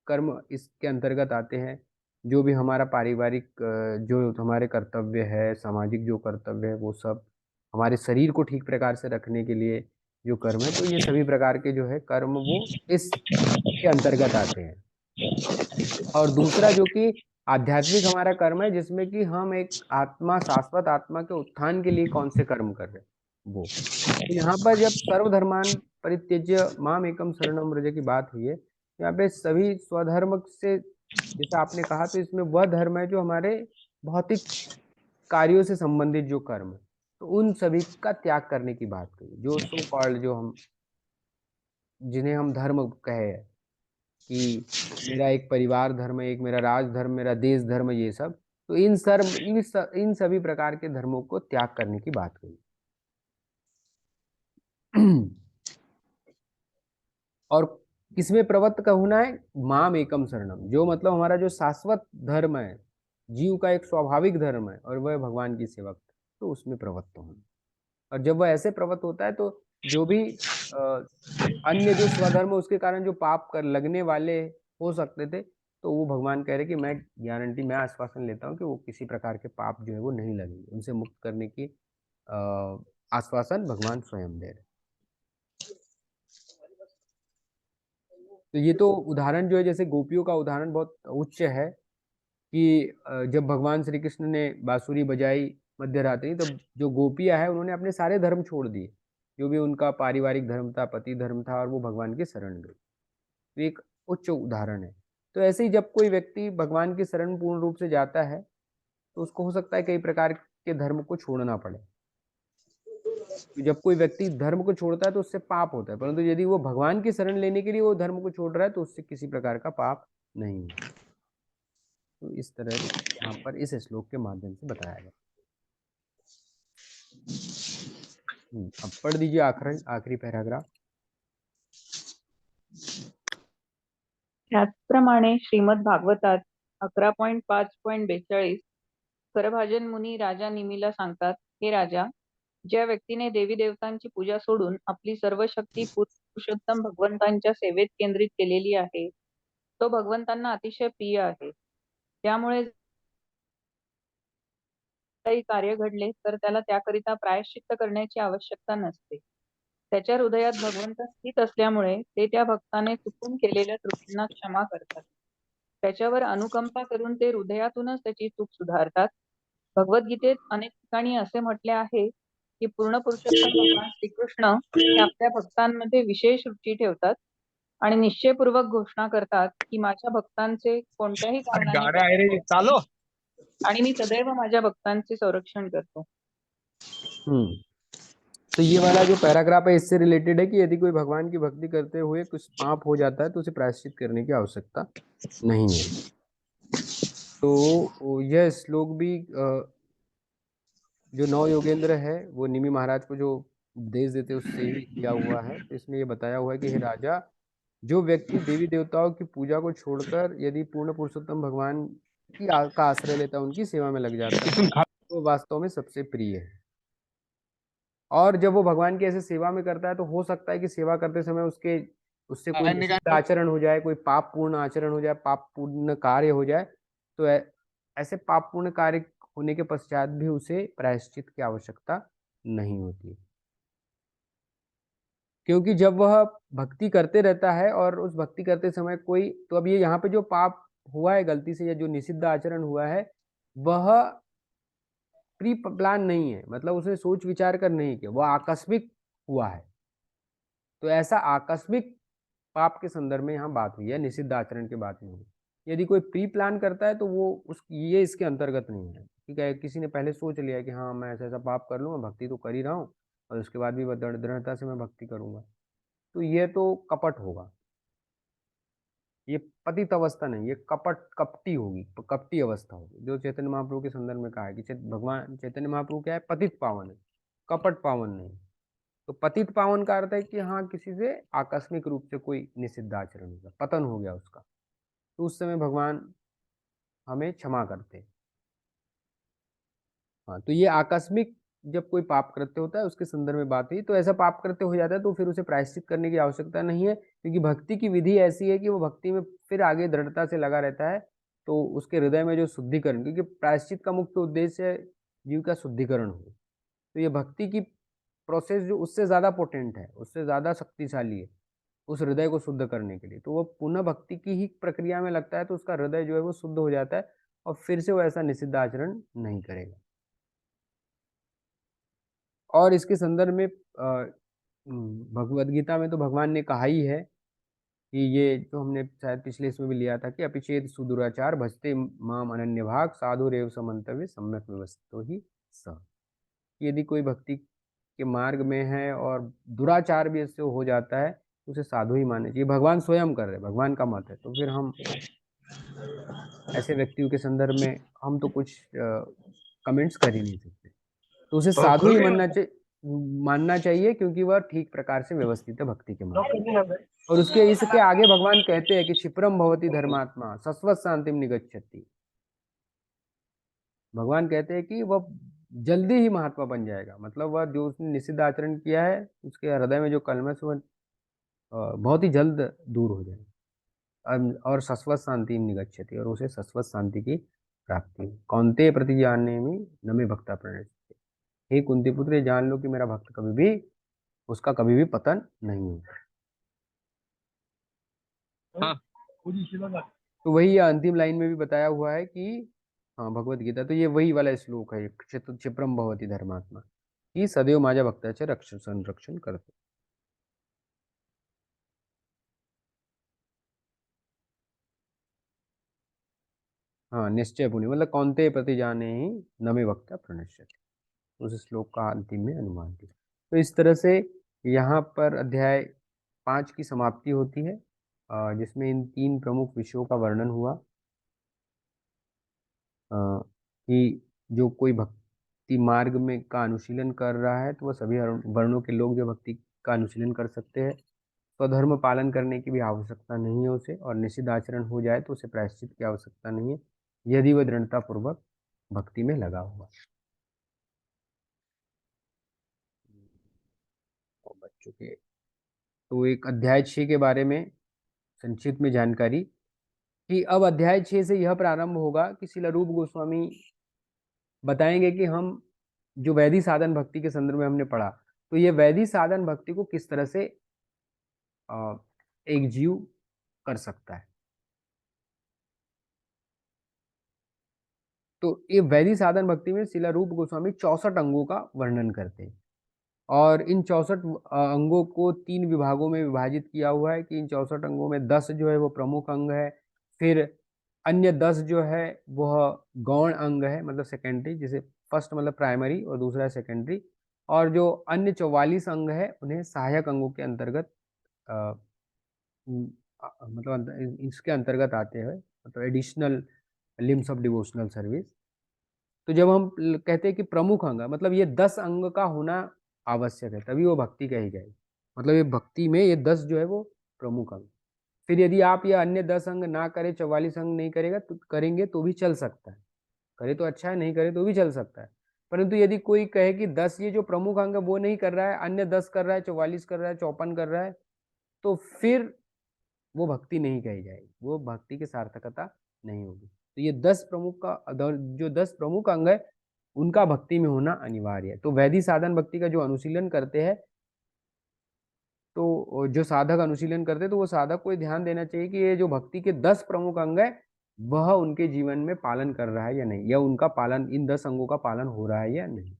कर्म इसके अंतर्गत आते हैं। जो भी हमारा पारिवारिक जो हमारे कर्तव्य है, सामाजिक जो कर्तव्य है, वो सब हमारे शरीर को ठीक प्रकार से रखने के लिए जो कर्म है, तो ये सभी प्रकार के जो है कर्म वो इसके अंतर्गत आते हैं। और दूसरा जो कि आध्यात्मिक हमारा कर्म है, जिसमें कि हम एक आत्मा, शाश्वत आत्मा के उत्थान के लिए कौन से कर्म कर रहे हैं वो। तो यहाँ पर जब सर्वधर्मान परित्यज्य माम एकम शरणम व्रज की बात हुई है, यहाँ पे सभी स्वधर्म से, जैसा आपने कहा, तो इसमें वह धर्म है जो हमारे भौतिक कार्यों से संबंधित जो कर्म है, तो उन सभी का त्याग करने की बात कही। जो सो कॉल्ड, जो हम जिन्हें हम धर्म कहे कि मेरा एक परिवार धर्म है, एक मेरा राज धर्म, मेरा देश धर्म, ये सब, तो इन सभी प्रकार के धर्मों को त्याग करने की बात कही। और किसमें प्रवृत्त का होना है? माम एकम शरणम, जो मतलब हमारा जो शाश्वत धर्म है, जीव का एक स्वाभाविक धर्म है, और वह भगवान की सेवा, तो उसमें प्रवृत्त होना। और जब वह ऐसे प्रवृत्त होता है तो जो भी अन्य जो स्वधर्म उसके कारण जो पाप कर लगने वाले हो सकते थे, तो वो भगवान कह रहे कि मैं गारंटी, मैं आश्वासन लेता हूँ कि वो किसी प्रकार के पाप जो है वो नहीं लगेंगे, उनसे मुक्त करने की आश्वासन भगवान स्वयं दे रहे। तो ये तो उदाहरण जो है, जैसे गोपियों का उदाहरण बहुत उच्च है कि जब भगवान श्री कृष्ण ने बांसुरी बजाई मध्य रात्रि, तो जो गोपियां है उन्होंने अपने सारे धर्म छोड़ दिए, जो भी उनका पारिवारिक धर्म था, पति धर्म था, और वो भगवान के शरण गए। तो एक उच्च उदाहरण है। तो ऐसे ही जब कोई व्यक्ति भगवान की शरण पूर्ण रूप से जाता है तो उसको हो सकता है कई प्रकार के धर्म को छोड़ना पड़े। तो जब कोई व्यक्ति धर्म को छोड़ता है तो उससे पाप होता है, परंतु यदि वो भगवान की शरण लेने के लिए वो धर्म को छोड़ रहा है तो उससे किसी प्रकार का पाप नहीं है। तो इस तरह यहाँ पर इस श्लोक के माध्यम से बताया गया। अब पढ़ दीजिए आखिरी पैराग्राफ। त्याचप्रमाणे श्रीमद भागवतात 11.5.42 करभाजन मुनी राजा निमीला सांगतात, हे राजा, ज्या व्यक्तीने देवी देवतांची पूजा सोडून आपली सर्व शक्ती पुरुषोत्तम भगवंतांच्या सेवेत केंद्रित केलेली आहे, तो भगवंतांना अतिशय प्रिय आहे. त्यामुळे काही कार्य घडले तर त्याला त्याकरिता प्रायश्चित्त करण्याची आवश्यकता नसते. त्याच्या हृदयात भगवंत स्थित असल्यामुळे ते त्या भक्ताने चुकून केलेल्या त्रुटींना क्षमा करतात. त्याच्यावर अनुकंपा करून ते हृदयातूनच त्याची चूक सुधारतात. भगवद्गीतेत अनेक ठिकाणी असे म्हटले आहे की पूर्ण पुरुषोत्तम भगवान श्रीकृष्ण हे आपल्या भक्तांमध्ये विशेष रुची ठेवतात आणि निश्चयपूर्वक घोषणा करतात की माझ्या भक्तांचे कोणत्याही कारणाने आणि मी सदैव माझ्या भक्तांचे संरक्षण करतो. तो ये वाला जो पैराग्राफ है इससे रिलेटेड है कि यदि कोई भगवान की भक्ति करते हुए कुछ पाप हो जाता है तो उसे प्रायश्चित करने की आवश्यकता नहीं है। तो यह श्लोक भी जो नौ योगेंद्र है वो निमि महाराज को जो उपदेश देते उससे ही किया हुआ है। तो इसमें ये बताया हुआ है कि हे राजा, जो व्यक्ति देवी देवताओं की पूजा को छोड़कर यदि पूर्ण पुरुषोत्तम भगवान का आश्रय लेता है, उनकी सेवा में लग जाता है, तो वास्तव में सबसे प्रिय है। और जब वो भगवान की ऐसे सेवा में करता है तो हो सकता है कि सेवा करते समय उससे कोई निषिद्ध आचरण हो जाए, कोई पाप पूर्ण आचरण हो जाए, पाप पूर्ण कार्य हो जाए, तो ऐसे पाप पूर्ण कार्य होने के पश्चात भी उसे प्रायश्चित की आवश्यकता नहीं होती, क्योंकि जब वह भक्ति करते रहता है और उस भक्ति करते समय कोई, तो अब ये यहाँ पे जो पाप हुआ है गलती से या जो निषिद्ध आचरण हुआ है वह प्री प्लान नहीं है, मतलब उसने सोच विचार कर नहीं किया, वह आकस्मिक हुआ है। तो ऐसा आकस्मिक पाप के संदर्भ में यहाँ बात हुई है, निषिद्ध आचरण की बात नहीं हुई। यदि कोई प्री प्लान करता है तो वो ये इसके अंतर्गत नहीं है। ठीक है, किसी ने पहले सोच लिया कि हाँ मैं ऐसा ऐसा पाप कर लूँगा, भक्ति तो कर ही रहा हूँ और उसके बाद भी दृढ़ता से मैं भक्ति करूँगा, तो ये तो कपट होगा, ये पतित अवस्था नहीं, ये कपटी होगी, कपटी अवस्था होगी, जो चैतन्य महाप्रभु के संदर्भ में कहा है कि भगवान चैतन्य महाप्रभु क्या है, पतित पावन है, कपट पावन नहीं। तो पतित पावन का अर्थ है कि हाँ किसी से आकस्मिक रूप से कोई निषिद्ध आचरण हो गया, पतन हो गया उसका, तो उस समय भगवान हमें क्षमा करते हैं। हाँ, तो ये आकस्मिक जब कोई पाप कृत्य होता है उसके संदर्भ में बात हुई। तो ऐसा पाप कृत्य हो जाता है तो फिर उसे प्रायश्चित करने की आवश्यकता नहीं है, क्योंकि भक्ति की विधि ऐसी है कि वो भक्ति में फिर आगे दृढ़ता से लगा रहता है, तो उसके हृदय में जो शुद्धिकरण, क्योंकि प्रायश्चित का मुख्य उद्देश्य है जीव का शुद्धिकरण हो, तो ये भक्ति की प्रोसेस जो उससे ज़्यादा पोटेंट है, उससे ज़्यादा शक्तिशाली है उस हृदय को शुद्ध करने के लिए। तो वो पुनः भक्ति की ही प्रक्रिया में लगता है तो उसका हृदय जो है वो शुद्ध हो जाता है और फिर से वो ऐसा निषिद्ध आचरण नहीं करेगा। और इसके संदर्भ में भगवद गीता में तो भगवान ने कहा ही है कि ये जो हमने शायद पिछले इसमें भी लिया था कि अपिचेत सुदुराचार भजते माम अनन्य भाग साधु रेव समन्तव्य सम्यक व्यवस्थितो ही स। यदि कोई भक्ति के मार्ग में है और दुराचार भी इससे हो जाता है तो उसे साधु ही मानना चाहिए। भगवान स्वयं कर रहे, भगवान का मत है, तो फिर हम ऐसे व्यक्तियों के संदर्भ में हम तो कुछ कमेंट्स कर ही नहीं सकते, तो उसे साधु ही मानना चाहिए क्योंकि वह ठीक प्रकार से व्यवस्थित है भक्ति के मार्ग। और इसके आगे भगवान कहते हैं कि क्षिप्रम भवति धर्मात्मा शश्वत शांतिम निगच्छति। भगवान कहते हैं कि वह जल्दी ही महात्मा बन जाएगा। मतलब वह जो उसने निषिद्ध आचरण किया है उसके हृदय में जो कलमश वह बहुत ही जल्द दूर हो जाएगा। और शाश्वत शांति निगच्छति, और उसे शाश्वत शांति की प्राप्ति। कौन्तेय प्रतिजाने में न मे भक्ता प्रणश्यति। हे कुंती पुत्र, ये जान लो कि मेरा भक्त कभी भी, उसका कभी भी पतन नहीं होगा। हाँ, तो वही अंतिम लाइन में भी बताया हुआ है कि हाँ, भगवत गीता, तो ये वही वाला श्लोक है, क्षिप्रम भवति धर्मात्मा, कि सदैव माझ्या भक्ताचे रक्षण संरक्षण करतो। हाँ, निश्चय पुण्य, मतलब कौन्तेय प्रति जाने ही न मे भक्ता प्रणश्यति, उस श्लोक का अंतिम में अनुमान दिया। तो इस तरह से यहाँ पर अध्याय 5 की समाप्ति होती है, जिसमें इन 3 प्रमुख विषयों का वर्णन हुआ, कि जो कोई भक्ति मार्ग में का अनुशीलन कर रहा है तो वह सभी वर्णों के लोग जो भक्ति का अनुशीलन कर सकते हैं। स्वधर्म पालन करने की भी आवश्यकता नहीं है उसे, और निषिद्ध आचरण हो जाए तो उसे प्रायश्चित की आवश्यकता नहीं है, यदि वह दृढ़ता पूर्वक भक्ति में लगा हुआ है। और बच्चों के तो एक अध्याय 6 के बारे में संक्षिप्त में जानकारी, कि अब अध्याय 6 से यह प्रारंभ होगा कि श्रील रूप गोस्वामी बताएंगे कि हम जो वैदिक साधन भक्ति के संदर्भ में हमने पढ़ा, तो ये वैदिक साधन भक्ति को किस तरह से एक जीव कर सकता है। तो ये वैदिक साधन भक्ति में श्रील रूप गोस्वामी 64 अंगों का वर्णन करते हैं, और इन 64 अंगों को 3 विभागों में विभाजित किया हुआ है, कि इन 64 अंगों में 10 जो है वो प्रमुख अंग है, फिर अन्य 10 जो है वह गौण अंग है, मतलब सेकेंडरी, जैसे फर्स्ट मतलब प्राइमरी और दूसरा है सेकेंडरी, और जो अन्य 44 अंग है उन्हें सहायक अंगों के अंतर्गत मतलब इसके अंतर्गत आते हैं, मतलब additional limbs of devotional service. तो जब हम कहते हैं कि प्रमुख अंग, मतलब ये 10 अंग का होना आवश्यक है, तभी वो भक्ति कही जाएगी। मतलब ये भक्ति में ये 10 जो है वो प्रमुख अंग। फिर यदि आप ये अन्य 10 अंग ना करें, 44 अंग नहीं करेगा तो करेंगे तो भी चल सकता है, करे तो अच्छा है, नहीं करे तो भी चल सकता है। परंतु यदि कोई कहे कि 10 ये जो प्रमुख अंग है वो नहीं कर रहा है, अन्य 10 कर रहा है, 44 कर रहा है, 54 कर रहा है, तो फिर वो भक्ति नहीं कही जाएगी, वो भक्ति की सार्थकता नहीं होगी। तो ये 10 प्रमुख का जो 10 प्रमुख अंग है उनका भक्ति में होना अनिवार्य है। तो वैदिक साधन भक्ति का जो अनुशीलन करते हैं, तो जो साधक अनुशीलन करते हैं, तो वो साधक को ध्यान देना चाहिए कि ये जो भक्ति के 10 प्रमुख अंग है वह उनके जीवन में पालन कर रहा है या नहीं, या उनका पालन, इन 10 अंगों का पालन हो रहा है या नहीं।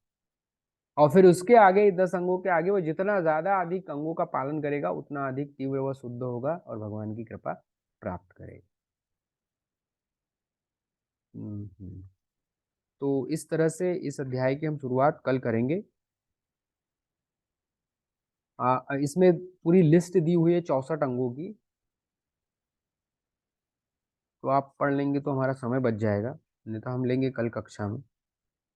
और फिर उसके आगे 10 अंगों के आगे वो जितना ज्यादा अधिक अंगों का पालन करेगा उतना अधिक तीव्र वह शुद्ध होगा और भगवान की कृपा प्राप्त करेगा। तो इस तरह से इस अध्याय की हम शुरुआत कल करेंगे। इसमें पूरी लिस्ट दी हुई है 64 अंगों की, तो आप पढ़ लेंगे तो हमारा समय बच जाएगा, नहीं तो हम लेंगे कल कक्षा में।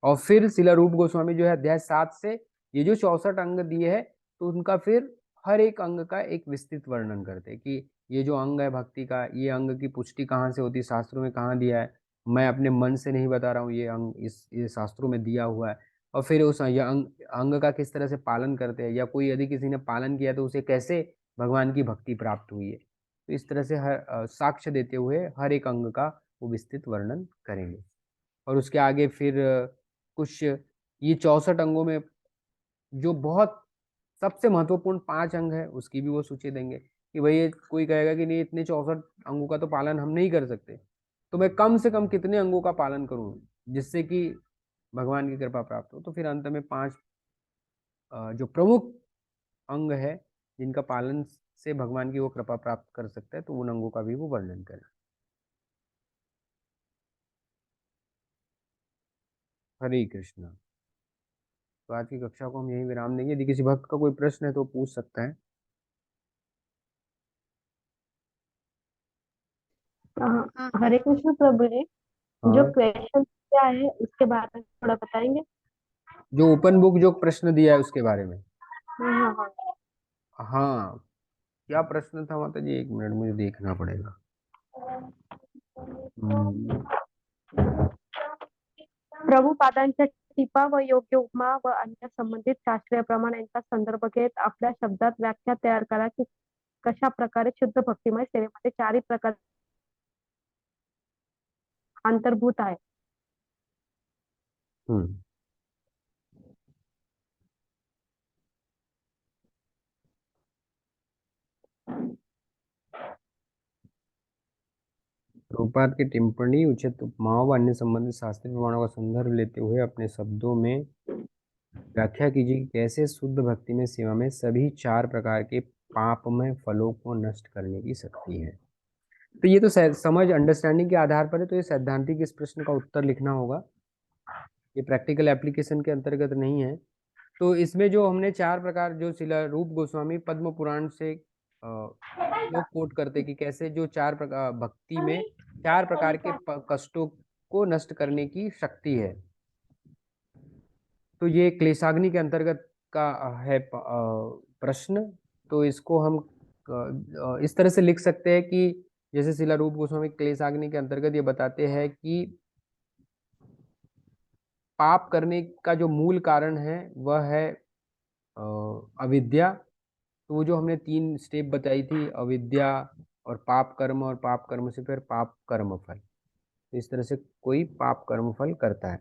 और फिर श्रील रूप गोस्वामी जो है अध्याय 7 से ये जो 64 अंग दिए है, तो उनका फिर हर एक अंग का एक विस्तृत वर्णन करते हैं, कि ये जो अंग है भक्ति का, ये अंग की पुष्टि कहाँ से होती है, शास्त्रों में कहाँ दिया है, मैं अपने मन से नहीं बता रहा हूँ, ये अंग ये शास्त्रों में दिया हुआ है। और फिर उस ये अंग का किस तरह से पालन करते हैं, या कोई यदि किसी ने पालन किया तो उसे कैसे भगवान की भक्ति प्राप्त हुई है। तो इस तरह से हर साक्ष्य देते हुए हर एक अंग का वो विस्तृत वर्णन करेंगे। और उसके आगे फिर कुछ ये 64 अंगों में जो बहुत सबसे महत्वपूर्ण 5 अंग है उसकी भी वो सूची देंगे, कि भाई ये कोई कहेगा कि नहीं इतने 64 अंगों का तो पालन हम नहीं कर सकते, तो मैं कम से कम कितने अंगों का पालन करूं जिससे कि भगवान की कृपा प्राप्त हो। तो फिर अंत में 5 जो प्रमुख अंग है जिनका पालन से भगवान की वो कृपा प्राप्त कर सकता है, तो उन अंगों का भी वो वर्णन करें। हरे कृष्णा। तो आज की कक्षा को हम यही विराम देंगे। यदि किसी भक्त का कोई प्रश्न है तो पूछ सकता है। हरे कृष्ण प्रभु जी, जो हाँ, क्वेश्चन क्या है उसके बारे में थोड़ा बताएंगे? जो ओपन बुक जो प्रश्न दिया है उसके बारे में। हाँ हाँ हाँ, क्या प्रश्न था माता जी, 1 मिनट मुझे देखना पड़ेगा। प्रभुपादांच्या टीपा व योग्य उपमा व अन्य संबंधित शास्त्रीय प्रमाण यांचा संदर्भ घेत आपल्या शब्दात व्याख्या तयार करा की कशा प्रकारे शुद्ध भक्तिमय सेवेमध्ये चारही प्रकार अंतर्भूत आहे. प्रभुपाद की टिप्पणी उचित उपमाओं व अन्य संबंधित शास्त्रीय प्रमाणों का संदर्भ लेते हुए अपने शब्दों में व्याख्या कीजिए कि कैसे शुद्ध भक्ति में सेवा में सभी चार प्रकार के पापमय फलों को नष्ट करने की शक्ति है. तो ये तो समझ अंडरस्टैंडिंग के आधार पर है, तो ये सैद्धांतिक इस प्रश्न का उत्तर लिखना होगा, ये प्रैक्टिकल एप्लीकेशन के अंतर्गत नहीं है. तो इसमें जो हमने चार प्रकार जो शिला रूप गोस्वामी पद्म पुराण से लोग कोट करते कि कैसे जो चार प्रकार भक्ति में चार प्रकार के कष्टों को नष्ट करने की शक्ति है. तो ये क्लेशाग्नि के अंतर्गत का है प्रश्न. तो इसको हम इस तरह से लिख सकते हैं कि जैसे शिला रूप गोस्वामी क्लेशाग्नि के अंतर्गत ये बताते हैं कि पाप करने का जो मूल कारण है वह है अविद्या. तो वो जो हमने 3 स्टेप बताई थी, अविद्या और पाप कर्म से फिर पाप कर्म फल. तो इस तरह से कोई पाप कर्म फल करता है.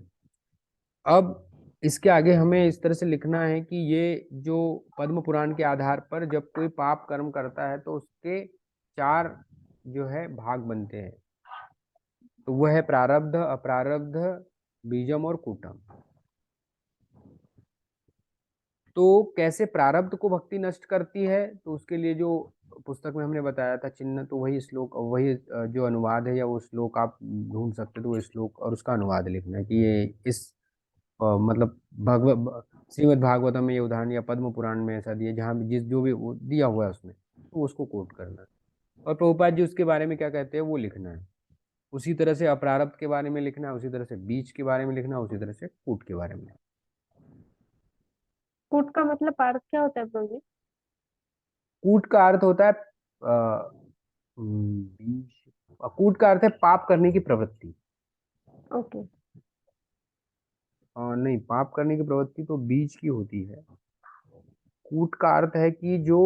अब इसके आगे हमें इस तरह से लिखना है कि ये जो पद्म पुराण के आधार पर जब कोई पाप कर्म करता है तो उसके 4 जो है भाग बनते हैं. तो वह है प्रारब्ध, अप्रारब्ध, बीजम और कूटम. तो कैसे प्रारब्ध को भक्ति नष्ट करती है, तो उसके लिए जो पुस्तक में हमने बताया था चिन्ह, तो वही श्लोक, वही जो अनुवाद है या वो श्लोक आप ढूंढ सकते, तो वो श्लोक और उसका अनुवाद लिखना है कि ये इस मतलब श्रीमद् भागवतम में ये उदाहरण या पद्म पुराण में ऐसा दिया जहाँ भी जिस जो भी दिया हुआ है उसमें, तो उसको कोट करना है. और प्रभुपाद जी उसके बारे में क्या कहते हैं वो लिखना है. उसी तरह से अप्रारब्ध के बारे में लिखना है, उसी तरह से बीज के बारे में लिखना है, उसी तरह से कूट के बारे में. कूट का मतलब अर्थ क्या होता है प्रभु जी? कूट का अर्थ होता है कूट का अर्थ है पाप करने की प्रवृत्ति. ओके. नहीं, पाप करने की प्रवृत्ति तो बीज की होती है. कूट का अर्थ है कि जो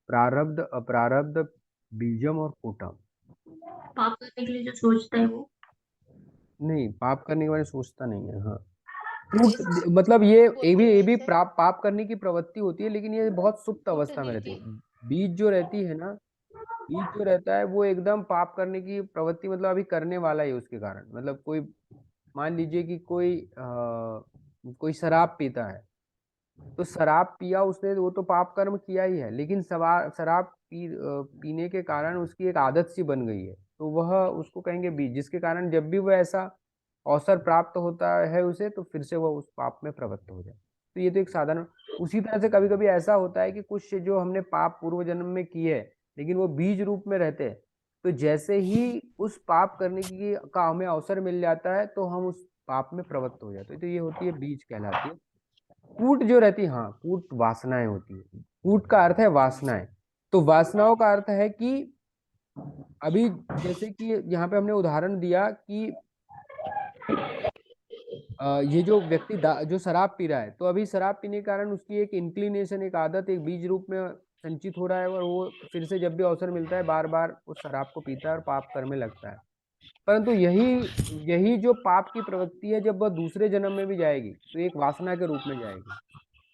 प्रारब्ध, अप्रारब्ध, बीजम और कूटम. पाप करने के लिए जो सोचता है वो नहीं, पाप करने के बारे में सोचता नहीं है. हाँ, कूट मतलब ये भी पाप करने की प्रवृत्ति होती है, लेकिन ये बहुत सुप्त अवस्था में रहती है. बीज जो रहती है ना, बीज जो रहता है वो एकदम पाप करने की प्रवृत्ति मतलब अभी करने वाला है उसके कारण. मतलब कोई मान लीजिए कि कोई शराब पीता है, तो शराब पिया उसने, वो तो पाप कर्म किया ही है, लेकिन शराब पीने के कारण उसकी एक आदत सी बन गई है, तो वह उसको कहेंगे बीज, जिसके कारण जब भी वह ऐसा अवसर प्राप्त होता है उसे, तो फिर से वह उस पाप में प्रवृत्त हो जाए. तो ये तो एक साधारण. उसी तरह से कभी कभी ऐसा होता है कि कुछ जो हमने पाप पूर्व जन्म में किए है लेकिन वो बीज रूप में रहते हैं, तो जैसे ही उस पाप करने की का हमें अवसर मिल जाता है तो हम उस पाप में प्रवृत्त हो जाते हैं. तो ये होती है बीज कहलाती है. कूट जो रहती है, हाँ, कूट वासनाएं होती है. कूट का अर्थ है वासनाएं. तो वासनाओं का अर्थ है कि अभी जैसे कि यहाँ पे हमने उदाहरण दिया कि ये जो व्यक्ति जो शराब पी रहा है, तो अभी शराब पीने के कारण उसकी एक इंक्लिनेशन, एक आदत, एक बीज रूप में संचित हो रहा है, और वो फिर से जब भी अवसर मिलता है बार बार उस शराब को पीता है और पाप करने लगता है. परंतु यही जो पाप की प्रवृत्ति है, जब वह दूसरे जन्म में भी जाएगी तो एक वासना के रूप में जाएगी,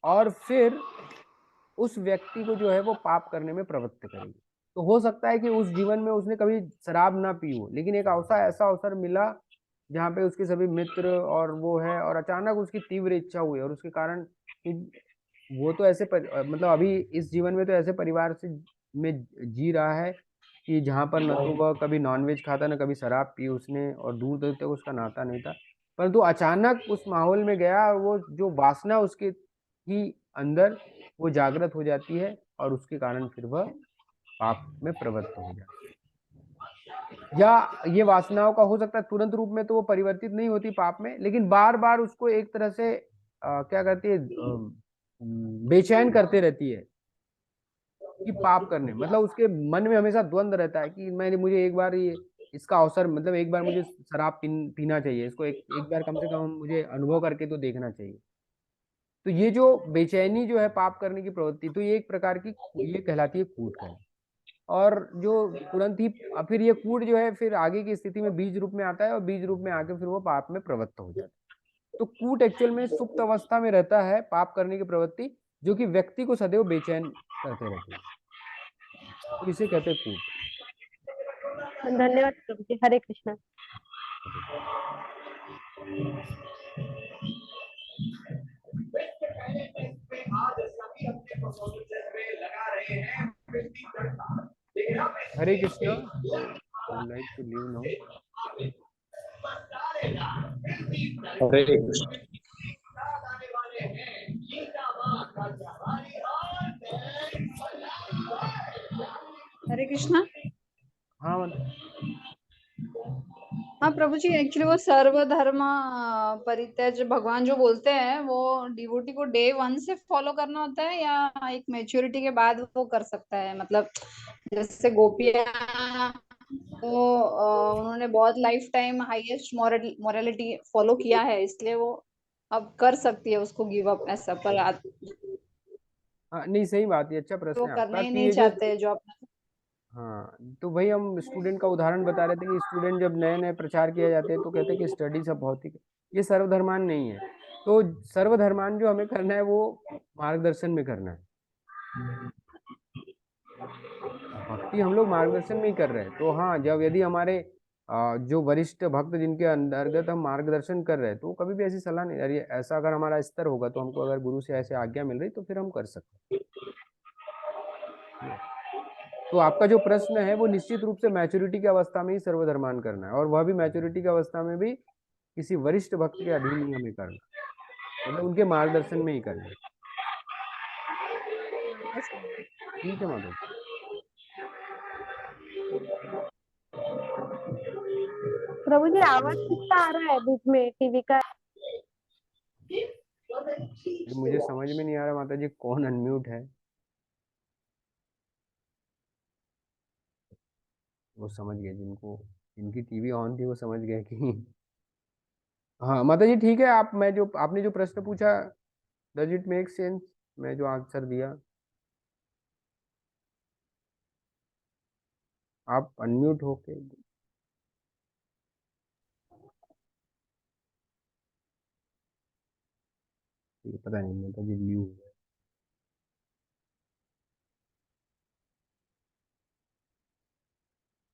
और फिर उस व्यक्ति को जो है वो पाप करने में प्रवृत्त करेगी. तो हो सकता है कि उस जीवन में उसने कभी शराब ना पी हो, लेकिन एक ऐसा अवसर मिला जहाँ पे उसके सभी मित्र और वो है, और अचानक उसकी तीव्र इच्छा हुई, और उसके कारण वो तो ऐसे मतलब अभी इस जीवन में तो ऐसे परिवार से में जी रहा है कि जहाँ पर न तो वह कभी नॉनवेज खाता, न कभी शराब पी उसने, और दूर दूर तक उसका नाता नहीं था, परंतु अचानक उस माहौल में गया और वो जो वासना उसके ही अंदर वो जागृत हो जाती है, और उसके कारण फिर वह पाप में प्रवृत्त हो जाता है. या ये वासनाओं का हो सकता है तुरंत रूप में तो वो परिवर्तित नहीं होती पाप में, लेकिन बार बार उसको एक तरह से क्या कहती है, बेचैन करते रहती है कि पाप करने, मतलब उसके मन में हमेशा द्वंद रहता है कि मुझे एक बार ये इसका अवसर, मतलब एक बार मुझे शराब पीना चाहिए, इसको एक बार कम से कम मुझे अनुभव करके तो देखना चाहिए। तो ये जो बेचैनी जो है पाप करने की प्रवृत्ति, तो ये एक प्रकार की ये कहलाती है कूट है। और जो तुरंत ही फिर ये कूट जो है फिर आगे की स्थिति में बीज रूप में आता है और बीज रूप में आके फिर वो पाप में प्रवृत्त हो जाता है। तो कूट एक्चुअल में सुप्त अवस्था में रहता है पाप करने की प्रवृत्ति, जो कि व्यक्ति को सदैव बेचैन करते रहती है, तो इसे कहते हैं कूट। धन्यवाद प्रभु जी। हरे कृष्णा। हरे Krishna. Would like to leave now. हरे कृष्ण। हरे कृष्णा। हाँ हाँ प्रभु जी, एक्चुअली वो सर्वधर्म परित्यज भगवान जो बोलते हैं वो डिवोटी को डे 1 से फॉलो करना होता है या एक मैच्योरिटी के बाद वो कर सकता है? मतलब जैसे गोपियां तो उन्होंने बहुत life time highest morality follow किया है, इसलिए वो अब कर सकती है उसको गिव अप ऐसा, पर नहीं, सही बात है, अच्छा प्रश्न वो है करना आपका ही कि नहीं ये जो, चाहते जो अपना। हाँ, तो वही हम स्टूडेंट का उदाहरण बता रहे थे कि स्टूडेंट जब नए नए प्रचार किए जाते हैं तो कहते हैं कि स्टडी सब भौतिक है, ये सर्वधर्मान नहीं है। तो सर्वधर्मान जो हमें करना है वो मार्गदर्शन में करना है, भक्ति हम लोग मार्गदर्शन में ही कर रहे हैं। तो हाँ, जब यदि हमारे जो वरिष्ठ भक्त जिनके अंतर्गत हम मार्गदर्शन कर रहे हैं, तो कभी भी ऐसी सलाह नहीं, अरे ऐसा अगर हमारा स्तर होगा तो हमको अगर गुरु से ऐसे आज्ञा मिल रही तो फिर हम कर सकते हैं। तो आपका जो प्रश्न है वो निश्चित रूप से मैच्योरिटी की अवस्था में ही सर्वधर्मान करना है, और वह भी मैच्योरिटी की अवस्था में भी किसी वरिष्ठ भक्त के अधीन ही हमें करना है, मतलब उनके मार्गदर्शन में ही करना है। ठीक है माधव। प्रभु जी आवाज कितना आ रहा है बीच में टीवी का? मुझे समझ में नहीं आ रहा माता जी कौन अनम्यूट है। वो समझ गए, जिनको जिनकी टीवी ऑन थी वो समझ गए कि हाँ माता जी ठीक है। आप, मैं जो आपने जो प्रश्न पूछा, डज इट मेक सेंस, मैं जो आंसर दिया? आप अनम्यूट होके, पता नहीं माता जी व्यू